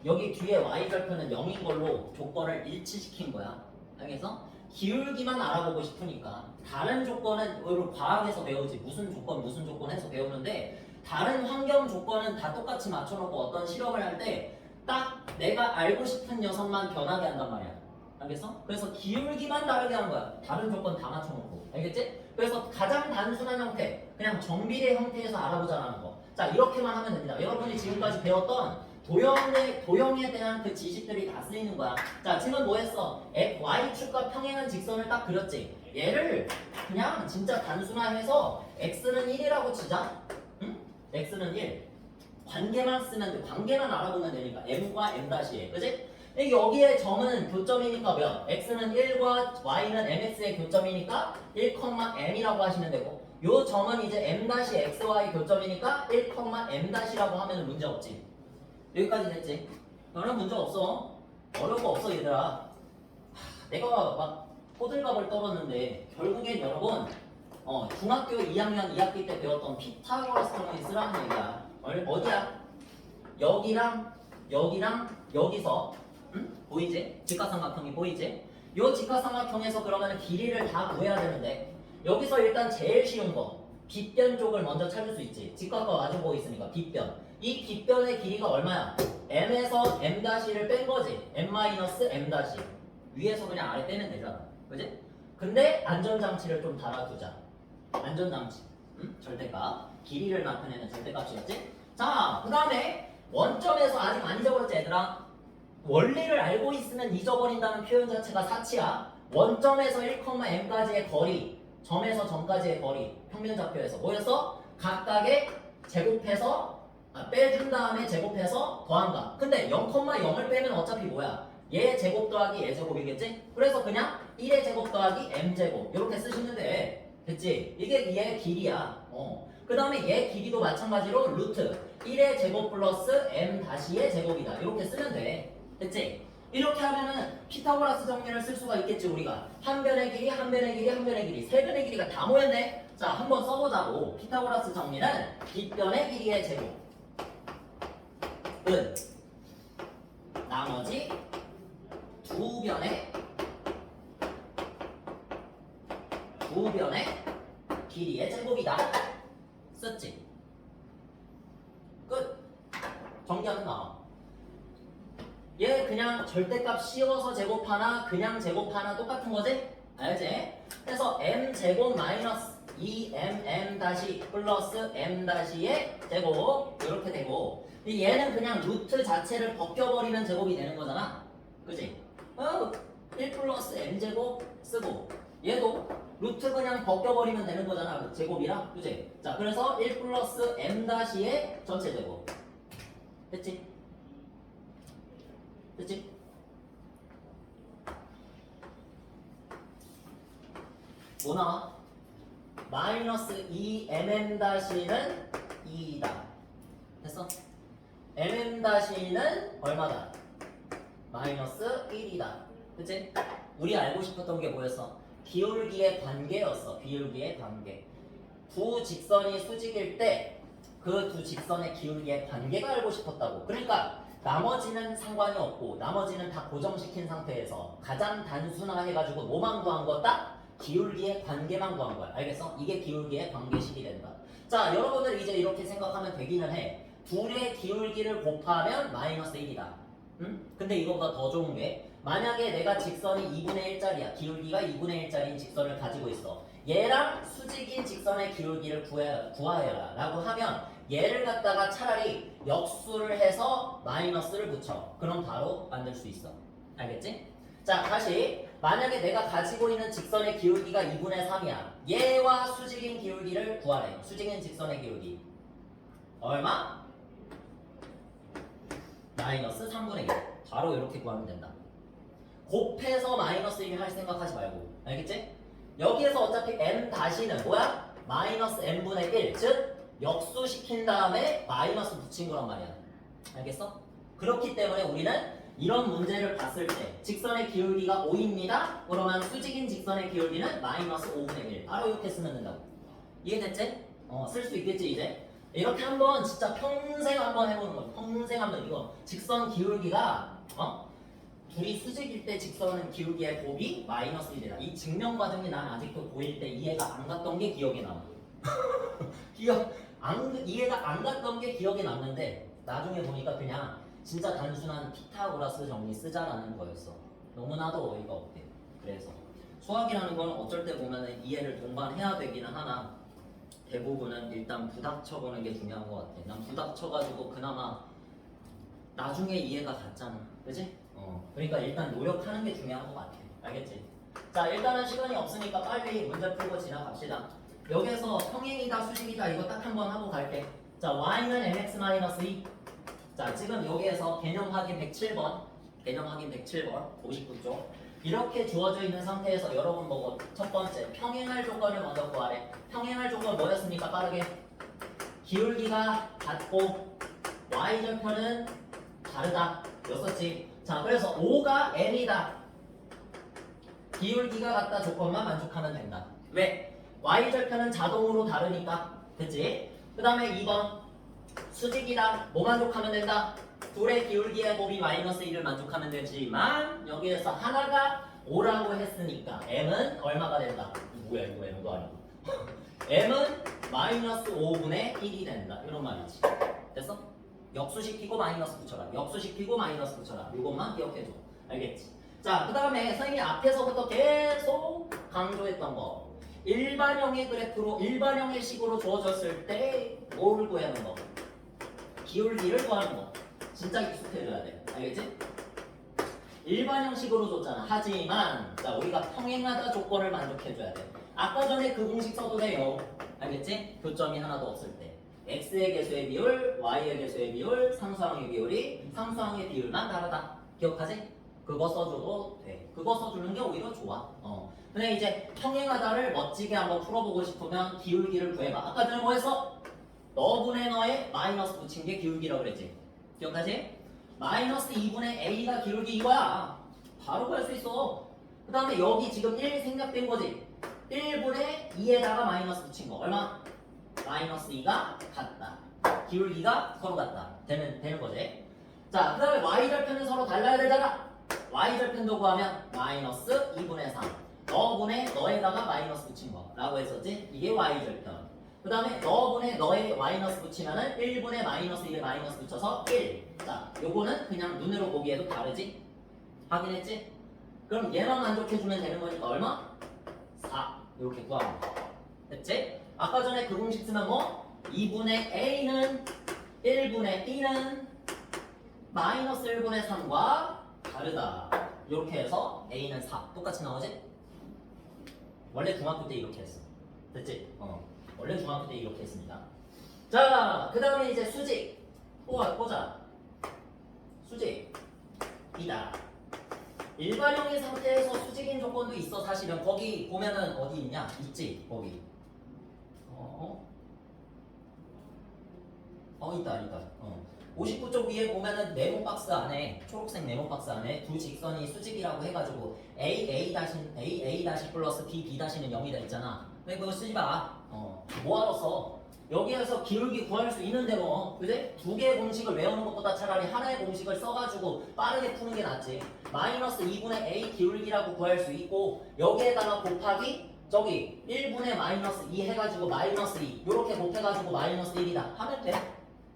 여기 뒤에 y절편은 0인 걸로 조건을 일치시킨 거야. 알겠어? 기울기만 알아보고 싶으니까 다른 조건은 우리 과학에서 배우지 무슨 조건 해서 배우는데 다른 환경 조건은 다 똑같이 맞춰놓고 어떤 실험을 할 때 딱 내가 알고 싶은 녀석만 변하게 한단 말이야. 알겠어? 그래서 기울기만 다르게 하는 거야. 다른 조건 다 맞춰놓고. 알겠지? 그래서 가장 단순한 형태, 그냥 정비례 형태에서 알아보자라는 거. 자, 이렇게만 하면 됩니다. 여러분이 지금까지 배웠던 도형에 대한 그 지식들이 다 쓰이는 거야. 자, 지금 뭐 했어? y축과 평행한 직선을 딱 그렸지. 얘를 그냥 진짜 단순화해서 x는 1이라고 치자. 응? x는 1. 관계만 쓰면 돼. 관계만 알아보면 되니까. m과 m-에. 그지? 여기에 점은 교점이니까 몇? x는 1과 y는 mx의 교점이니까 1,m이라고 하시면 되고 요 점은 이제 m-xy 교점이니까 1,m-라고 하면 문제 없지. 여기까지 됐지? 너는 문제 없어. 어려운 거 없어 얘들아. 내가 막 호들갑을 떨었는데 결국엔 여러분 중학교 2학년 2학기 때 배웠던 피타고라스 정리 쓰라는 얘기야. 어디야? 여기랑 여기서 보이지? 직각삼각형이 보이지? 요 직각삼각형에서 그러면 길이를 다 구해야 되는데 여기서 일단 제일 쉬운 거 빗변 쪽을 먼저 찾을 수 있지. 직각과 마주보고 있으니까 빗변. 이 빗변의 길이가 얼마야? m에서 m-를 뺀 거지. m-m'. 위에서 그냥 아래 빼면 되잖아. 그지? 근데 안전장치를 좀 달아두자. 안전장치. 절대값. 길이를 나타내는 절대값이었지? 자, 그 다음에 원점에서 아직 안 잊어버렸지 얘들아? 원리를 알고 있으면 잊어버린다는 표현 자체가 사치야. 원점에서 1,m까지의 거리, 점에서 점까지의 거리, 평면좌표에서 뭐였어? 각각의 제곱해서 빼준 다음에 제곱해서 더한다. 근데 0,0을 빼면 어차피 뭐야? 얘 제곱 더하기 얘 제곱이겠지? 그래서 그냥 1의 제곱 더하기 m제곱 이렇게 쓰시면 돼. 됐지? 이게 얘 길이야. 그 다음에 얘 길이도 마찬가지로 루트 1의 제곱 플러스 m-의 제곱이다. 이렇게 쓰면 돼. 됐지? 이렇게 하면은 피타고라스 정리를 쓸 수가 있겠지 우리가. 한 변의 길이, 한 변의 길이, 한 변의 길이, 세 변의 길이가 다 모였네. 자, 한번 써보자고. 피타고라스 정리는 빗변의 길이의 제곱 은 나머지 두 변의 길이의 제곱이다. 썼지? 끝. 정리하면 나와. 얘 그냥 절대값 씌워서 제곱하나 그냥 제곱하나 똑같은 거지? 알지? 그래서 m제곱 마이너스 2mm 다시 플러스 m 다시의 제곱 이렇게 되고 얘는 그냥 루트 자체를 벗겨버리면 제곱이 되는 거잖아. 그지? 1 플러스 m제곱 쓰고 얘도 루트 그냥 벗겨버리면 되는 거잖아. 제곱이라. 그지? 자, 그래서 1 플러스 m 다시의 전체 제곱. 됐지? 됐지? 뭐 나와? 마이너스 2mm-는 2다. 됐어? mm-는 얼마다? 마이너스 1이다. 그치? 우리 알고 싶었던 게 뭐였어? 기울기의 관계였어. 기울기의 관계. 두 직선이 수직일 때 그 두 직선의 기울기의 관계가 알고 싶었다고. 그러니까 나머지는 상관이 없고 나머지는 다 고정시킨 상태에서 가장 단순화해가지고 뭐만 구한 거다? 기울기의 관계만 구한 거야. 알겠어? 이게 기울기의 관계식이 된다. 자, 여러분들 이제 이렇게 생각하면 되기는 해. 둘의 기울기를 곱하면 마이너스 1이다. 응? 근데 이거보다 더 좋은 게 만약에 내가 직선이 2분의 1짜리야. 기울기가 2분의 1짜리인 직선을 가지고 있어. 얘랑 수직인 직선의 기울기를 구하여라 라고 하면 얘를 갖다가 차라리 역수를 해서 마이너스를 붙여. 그럼 바로 만들 수 있어. 알겠지? 자, 다시 만약에 내가 가지고 있는 직선의 기울기가 2분의 3이야. 얘와 수직인 기울기를 구하래. 수직인 직선의 기울기 얼마? 마이너스 3분의 1. 바로 이렇게 구하면 된다. 곱해서 마이너스 1 할 생각하지 말고. 알겠지? 여기에서 어차피 m-는 뭐야? 마이너스 n분의 1. 즉 역수시킨 다음에 마이너스 붙인 거란 말이야. 알겠어? 그렇기 때문에 우리는 이런 문제를 봤을 때 직선의 기울기가 5입니다. 그러면 수직인 직선의 기울기는 마이너스 5분의 1. 바로 이렇게 쓰면 된다고. 이해됐지? 쓸 수 있겠지 이제? 이렇게 한번 진짜 평생 한번 해보는 거야. 평생 한번 이거 직선 기울기가 둘이 수직일 때 직선은 기울기의 곱이 마이너스 1이다. 이 증명 과정이 난 아직도 고1 때 이해가 안 갔던 게 기억에 남아. 이해가 안 갔던 게 기억에 남는데 나중에 보니까 그냥 진짜 단순한 피타고라스 정리 쓰자라는 거였어. 너무나도 어이가 없대. 그래서 수학이라는 건 어쩔 때 보면 이해를 동반해야 되기는 하나 대부분은 일단 부닥쳐보는 게 중요한 것 같아. 난 부닥쳐가지고 그나마 나중에 이해가 갔잖아. 그지? 그러니까 일단 노력하는 게 중요한 것 같아. 알겠지? 자, 일단은 시간이 없으니까 빨리 문제 풀고 지나갑시다. 여기에서 평행이다, 수직이다 이거 딱 한번 하고 갈게. 자, y는 mx-2. 자, 지금 여기에서 개념 확인 107번, 개념 확인 107번, 59쪽. 이렇게 주어져 있는 상태에서 여러분 보고 첫 번째 평행할 조건을 먼저 구하래. 평행할 조건 뭐였습니까? 빠르게. 기울기가 같고 y절편은 다르다. 였었지. 자, 그래서 O가 N이다. 기울기가 같다 조건만 만족하면 된다. 왜? y절편은 자동으로 다르니까. 됐지? 그 다음에 2번 수직이다. 뭐 만족하면 된다? 둘의 기울기의 곱이 마이너스 1을 만족하면 되지만 여기에서 하나가 5라고 했으니까 m은 얼마가 된다? 뭐야 이거 m도 아니고 m은 마이너스 5분의 1이 된다. 이런 말이지. 됐어? 역수시키고 마이너스 붙여라. 역수시키고 마이너스 붙여라. 이것만 기억해줘. 알겠지? 자, 그 다음에 선생님이 앞에서부터 계속 강조했던 거. 일반형의 그래프로, 일반형의 식으로 주어졌을 때 뭐를 구하는 거? 기울기를 구하는 거. 진짜 익숙해져야 돼. 알겠지? 일반형식으로 줬잖아. 하지만 자, 우리가 평행하다 조건을 만족해줘야 돼. 아까 전에 그 공식 써도 돼요. 알겠지? 교점이 하나도 없을 때. x의 개수의 비율, y의 개수의 비율, 상수항의 비율이 상수항의 비율만 다르다. 기억하지? 그거 써줘도 돼. 그거 써주는 게 오히려 좋아. 근데 이제 평행하다를 멋지게 한번 풀어보고 싶으면 기울기를 구해봐. 아까 전에 뭐 했어? 너분의 너에 마이너스 붙인 게 기울기라고 그랬지. 기억하지? 마이너스 2분의 a가 기울기 이거야. 바로 구할 수 있어. 그 다음에 여기 지금 1 생략된 거지. 1분의 2에다가 마이너스 붙인 거. 얼마? 마이너스 2가 같다. 기울기가 서로 같다. 되는 거지. 자, 그 다음에 y절편은 서로 달라야 되잖아. y절편도 구하면 마이너스 2분의 3. 너분의 너에다가 마이너스 붙인 거. 라고 했었지? 이게 y절편. 그 다음에 너분의 너에 마이너스 붙이면은 1분의 마이너스 1에 마이너스 붙여서 1. 자, 요거는 그냥 눈으로 보기에도 다르지? 확인했지? 그럼 얘만 만족해주면 되는 거니까 얼마? 4. 이렇게 구하면 돼. 됐지? 아까 전에 그 공식 쓰면 뭐? 2분의 a는 1분의 b는 마이너스 1분의 3과 다르다. 이렇게 해서 a는 4. 똑같이 나오지? 원래 중학교 때 이렇게 했어. 됐지? 원래 중학교 때 이렇게 했습니다. 자, 그 다음에 이제 수직. 보자. 수직이다. 일반형의 상태에서 수직인 조건도 있어. 사실은 거기 보면은 어디 있냐? 있지? 거기. 있다. 59쪽 위에 보면은 네모 박스 안에, 초록색 네모 박스 안에 두 직선이 수직이라고 해가지고 a 플러스 b 는 0이 돼 있잖아. 근데 그거 쓰지 마. 뭐하러 써? 여기에서 기울기 구할 수 있는 대로, 그지? 두 개의 공식을 외우는 것보다 차라리 하나의 공식을 써가지고 빠르게 푸는 게 낫지. 마이너스 2분의 a 기울기라고 구할 수 있고, 여기에다가 곱하기 저기 1분의 마이너스 2 해가지고 마이너스 2 이렇게 곱해가지고 마이너스 1이다 하면 돼.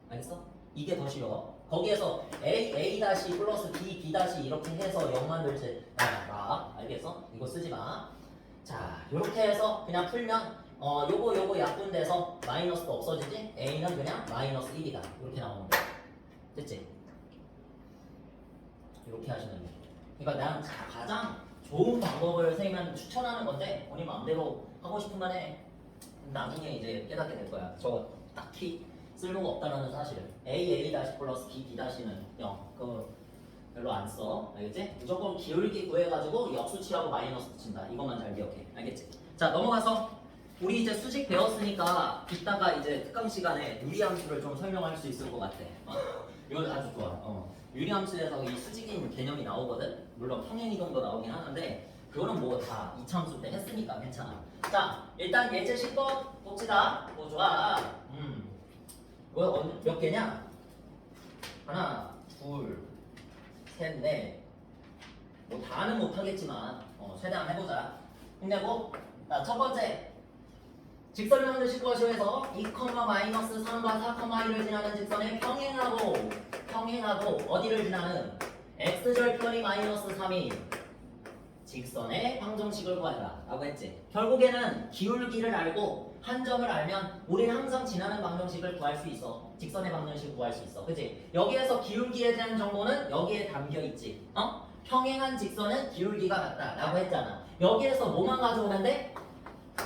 알겠어? 이게 더 쉬워. 거기에서 a 다시 플러스 b 이렇게 해서 0 만들지 마. 알겠어? 이거 쓰지 마. 자, 이렇게 해서 그냥 풀면 요거 약분돼서 마이너스도 없어지지? a는 그냥 마이너스 1이다. 이렇게 나오는 거야. 됐지? 이렇게 하시면 돼. 그러니까 난 가장 좋은 방법을 선생님한테 추천하는 건데 본인 마음대로 하고 싶으면 해. 나중에 이제 깨닫게 될 거야. 저거 딱히 쓸모가 없다는 사실을. a 플러스 b 는 0. 그거 별로 안 써. 알겠지? 무조건 기울기 구해가지고 역수치하고 마이너스 붙인다. 이것만 잘 기억해. 알겠지? 자, 넘어가서 우리 이제 수직 배웠으니까 이따가 이제 특강 시간에 유리함수를 좀 설명할 수 있을 것 같아. 이거 아주 좋아. 유리함수에서 이 수직인 개념이 나오거든. 물론 평행이동도 나오긴 하는데 그거는 뭐 다 이차함수 때 했으니까 괜찮아. 자, 일단 예제 10번 봅시다. 좋아. 이거 몇 개냐? 하나, 둘, 셋, 넷. 뭐 다는 못하겠지만 최대한 해보자. 힘내고. 자, 첫 번째 직선면을 싣고시에서 2, 마이너스 3과 4, 1을 지나는 직선에 평행하고 어디를 지나는 x절편이 마이너스 3인 직선의 방정식을 구하라 라고 했지. 결국에는 기울기를 알고 한 점을 알면 우리는 항상 지나는 방정식을 구할 수 있어. 직선의 방정식을 구할 수 있어. 그치? 여기에서 기울기에 대한 정보는 여기에 담겨 있지. 평행한 직선은 기울기가 같다 라고 했잖아. 여기에서 뭐만 가져오면 돼?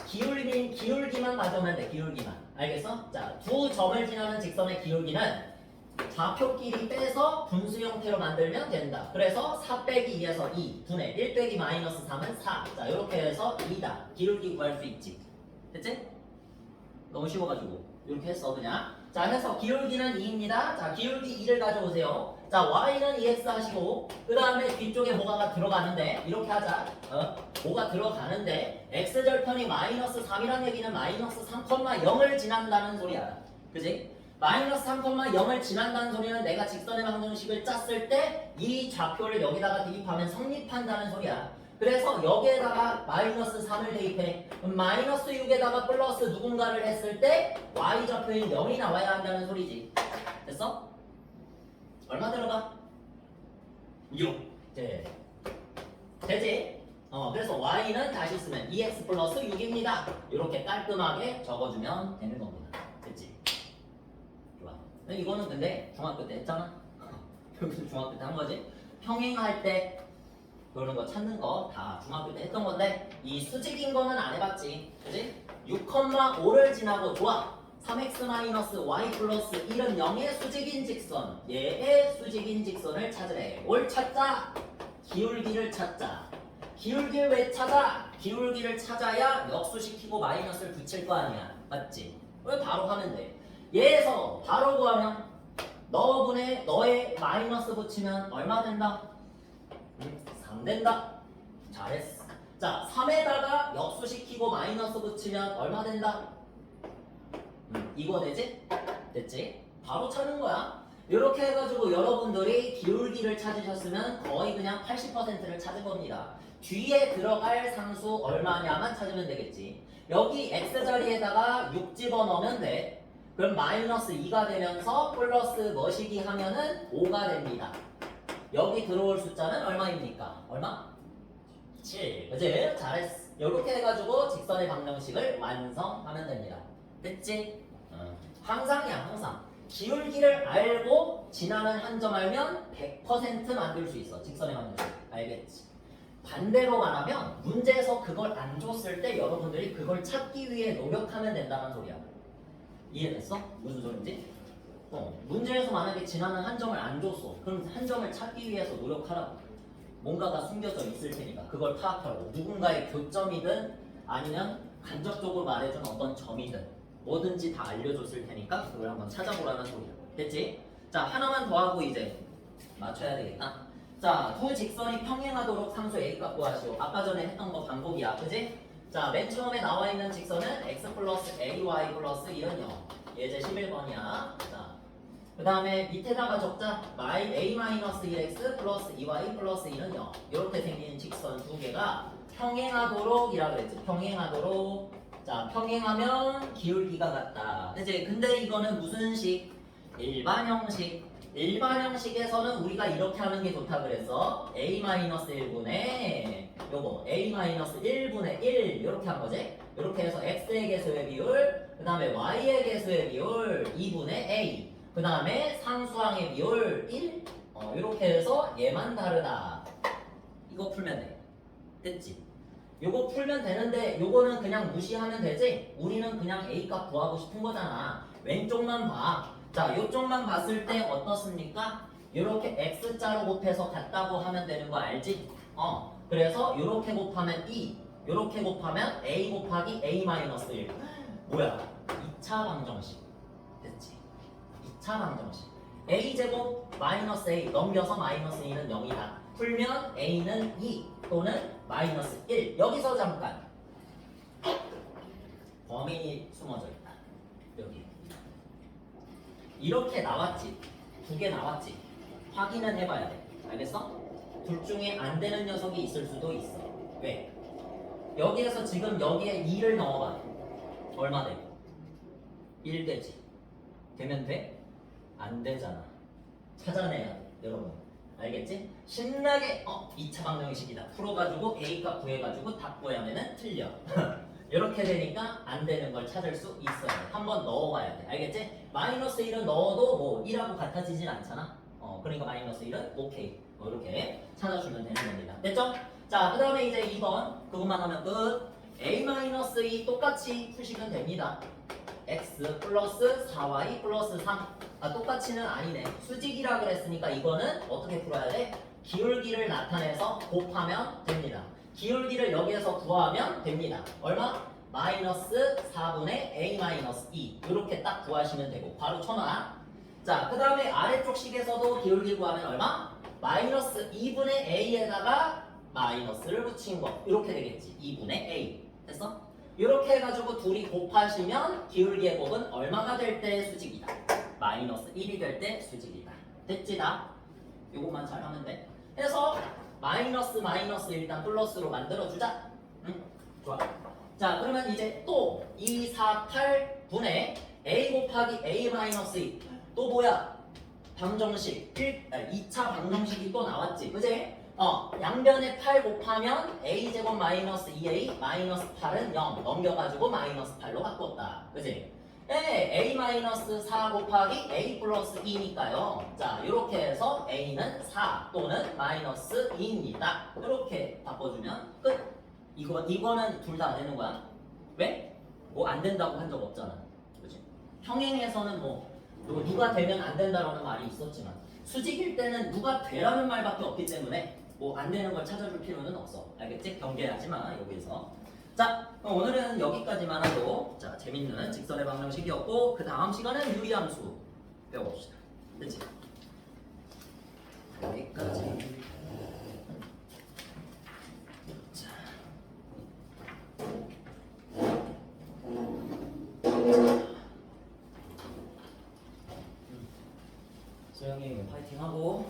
기울기만 가져오면 돼. 기울기만. 알겠어? 자, 두 점을 지나는 직선의 기울기는 좌표끼리 빼서 분수 형태로 만들면 된다. 그래서 4 빼기 2에서 2 분의 1 빼기 마이너스 3은 4. 자, 이렇게 해서 2다. 기울기 구할 수 있지. 됐지? 너무 쉬워가지고 이렇게 했어 그냥. 자, 해서 기울기는 2입니다. 자, 기울기 2를 가져오세요. 자, y는 2x 하시고 그 다음에 뒤쪽에 뭐가 들어가는데 이렇게 하자. 뭐가 들어가는데 x절편이 마이너스 3이란 얘기는 마이너스 3,0을 지난다는 소리야. 그지? 마이너스 3,0을 지난다는 소리는 내가 직선의 방정식을 짰을 때 이 좌표를 여기다가 대입하면 성립한다는 소리야. 그래서 여기에다가 마이너스 3을 대입해. 그럼 마이너스 6에다가 플러스 누군가를 했을 때 y좌표인 0이 나와야 한다는 소리지. 됐어? 얼마 들어가? 6. 네. 되지? 그래서 y는 다시 쓰면 2x 플러스 6입니다. 이렇게 깔끔하게 적어주면 되는 겁니다. 됐지? 좋아. 이거는 근데 중학교 때 했잖아? 여기서 중학교 때 한 거지? 평행할 때 그런 거 찾는 거 다 중학교 때 했던 건데 이 수직인 거는 안 해봤지. 그지? 6,5를 지나고 좋아. 3x-y 플러스 1은 0의 수직인 직선. 얘의 수직인 직선을 찾으래. 뭘 찾자? 기울기를 찾자. 기울기를 왜 찾아? 기울기를 찾아야 역수시키고 마이너스를 붙일 거 아니야. 맞지? 왜 바로 하면 돼? 얘에서 바로 구하면 너의 마이너스 붙이면 얼마 된다? 3 된다. 잘했어. 자, 3에다가 역수시키고 마이너스 붙이면 얼마 된다? 이거 되지? 됐지? 바로 찾는 거야. 이렇게 해가지고 여러분들이 기울기를 찾으셨으면 거의 그냥 80%를 찾은 겁니다. 뒤에 들어갈 상수 얼마냐만 찾으면 되겠지. 여기 x자리에다가 6 집어넣으면 돼. 그럼 마이너스 2가 되면서 플러스 뭐시기 하면은 5가 됩니다. 여기 들어올 숫자는 얼마입니까? 얼마? 7. 그치? 잘했어. 이렇게 해가지고 직선의 방정식을 완성하면 됩니다. 됐지? 항상이야, 항상. 기울기를 알고 지나는 한 점 알면 100% 만들 수 있어. 직선의 방정식. 알겠지? 반대로 말하면 문제에서 그걸 안 줬을 때 여러분들이 그걸 찾기 위해 노력하면 된다는 소리야. 이해됐어? 무슨 소린지? 문제에서 만약에 지나는 한 점을 안 줬어. 그럼 한 점을 찾기 위해서 노력하라고. 뭔가가 숨겨져 있을 테니까 그걸 파악하라고. 누군가의 교점이든 아니면 간접적으로 말해준 어떤 점이든 뭐든지 다 알려줬을 테니까 그걸 한번 찾아보라는 소리야. 됐지? 자, 하나만 더 하고 이제 맞춰야 되겠다. 자, 두 직선이 평행하도록 상수 A 값 구하시오. 아까 전에 했던 거 반복이야. 그지? 자, 맨 처음에 나와 있는 직선은 x 플러스 ay 플러스 1은 0. 예제 11번이야. 자, 그 다음에 밑에다가 적자 a-1x 플러스 2y 플러스 1은 0. 이렇게 생긴 직선 두 개가 평행하도록 이라 그랬지. 평행하도록. 자, 평행하면 기울기가 같다. 그치? 근데 이거는 무슨 식? 일반 형식. 일반 형식에서는 우리가 이렇게 하는 게 좋다 그랬어. a-1분의 요거 a-1분의 1 이렇게 한 거지. 이렇게 해서 x의 개수의 비율, 그 다음에 y의 개수의 비율 2분의 a, 그 다음에 상수항의 비율 1. 이렇게 해서 얘만 다르다. 이거 풀면 돼. 됐지? 요거 풀면 되는데 요거는 그냥 무시하면 되지? 우리는 그냥 a 값 구하고 싶은 거잖아. 왼쪽만 봐. 자, 요쪽만 봤을 때 어떻습니까? 요렇게 x자로 곱해서 같다고 하면 되는 거 알지? 그래서 요렇게 곱하면 2, 요렇게 곱하면 a 곱하기 a-1. 뭐야? 2차 방정식. 됐지? 2차 방정식. a제곱 마이너스 a 넘겨서 마이너스 2는 0이다. 풀면 a는 2 또는 마이너스 1. 여기서 잠깐 범인이 숨어져 있다. 여기. 이렇게 나왔지. 두 개 나왔지. 확인은 해봐야 돼. 알겠어? 둘 중에 안 되는 녀석이 있을 수도 있어. 왜? 여기에서 지금 여기에 2를 넣어봐. 얼마 돼? 1 되지. 되면 돼? 안 되잖아. 찾아내야 돼, 여러분. 알겠지? 신나게 2차 방정식이다 풀어가지고 A값 구해가지고 답 구하면은 틀려. 이렇게 되니까 안 되는 걸 찾을 수 있어요. 한번 넣어봐야 돼. 알겠지? 마이너스 1은 넣어도 뭐 1하고 같아지진 않잖아. 그러니까 마이너스 1은 오케이. 이렇게 찾아주면 되는 겁니다. 됐죠? 자, 그 다음에 이제 2번 그것만 하면 끝. A-2 똑같이 푸시면 됩니다. x 플러스 4y 플러스 3. 똑같이는 아니네. 수직이라 그랬으니까 이거는 어떻게 풀어야 돼? 기울기를 나타내서 곱하면 됩니다. 기울기를 여기에서 구하면 됩니다. 얼마? 마이너스 4분의 a-2 이렇게 딱 구하시면 되고 바로 쳐놔. 자, 그 다음에 아래쪽 식에서도 기울기 구하면 얼마? 마이너스 2분의 a에다가 마이너스를 붙인 거 이렇게 되겠지. 2분의 a 됐어? 이렇게 해가지고 둘이 곱하시면 기울기의 곱은 얼마가 될 때 수직이다. 마이너스 1이 될 때 수직이다. 됐지다? 요것만 잘 하면 돼. 해서 마이너스 일단 플러스로 만들어주자. 응? 좋아. 자, 그러면 이제 또 2, 4, 8분의 a 곱하기 a 마이너스 2. 또 뭐야? 방정식 2차 방정식이 또 나왔지. 그지? 양변에 8 곱하면 a제곱 마이너스 2a 마이너스 8은 0 넘겨가지고 마이너스 8로 바꿨다. 그지? a 마이너스 4 곱하기 a 플러스 2니까요. 자, 이렇게 해서 a는 4 또는 마이너스 2입니다. 이렇게 바꿔주면 끝. 이거는 둘 다 안 되는 거야. 왜? 뭐 안 된다고 한 적 없잖아. 그지? 평행에서는 뭐 누가 되면 안 된다라는 말이 있었지만 수직일 때는 누가 되라는 말밖에 없기 때문에 뭐 안 되는 걸 찾아줄 필요는 없어. 알겠지? 경계하지 마 여기서. 자, 그럼 오늘은 여기까지만 하고 자 재밌는 직선의 방정식이었고 그 다음 시간은 유리함수 배워봅시다. 그치? 여기까지. 자. 소영이 파이팅하고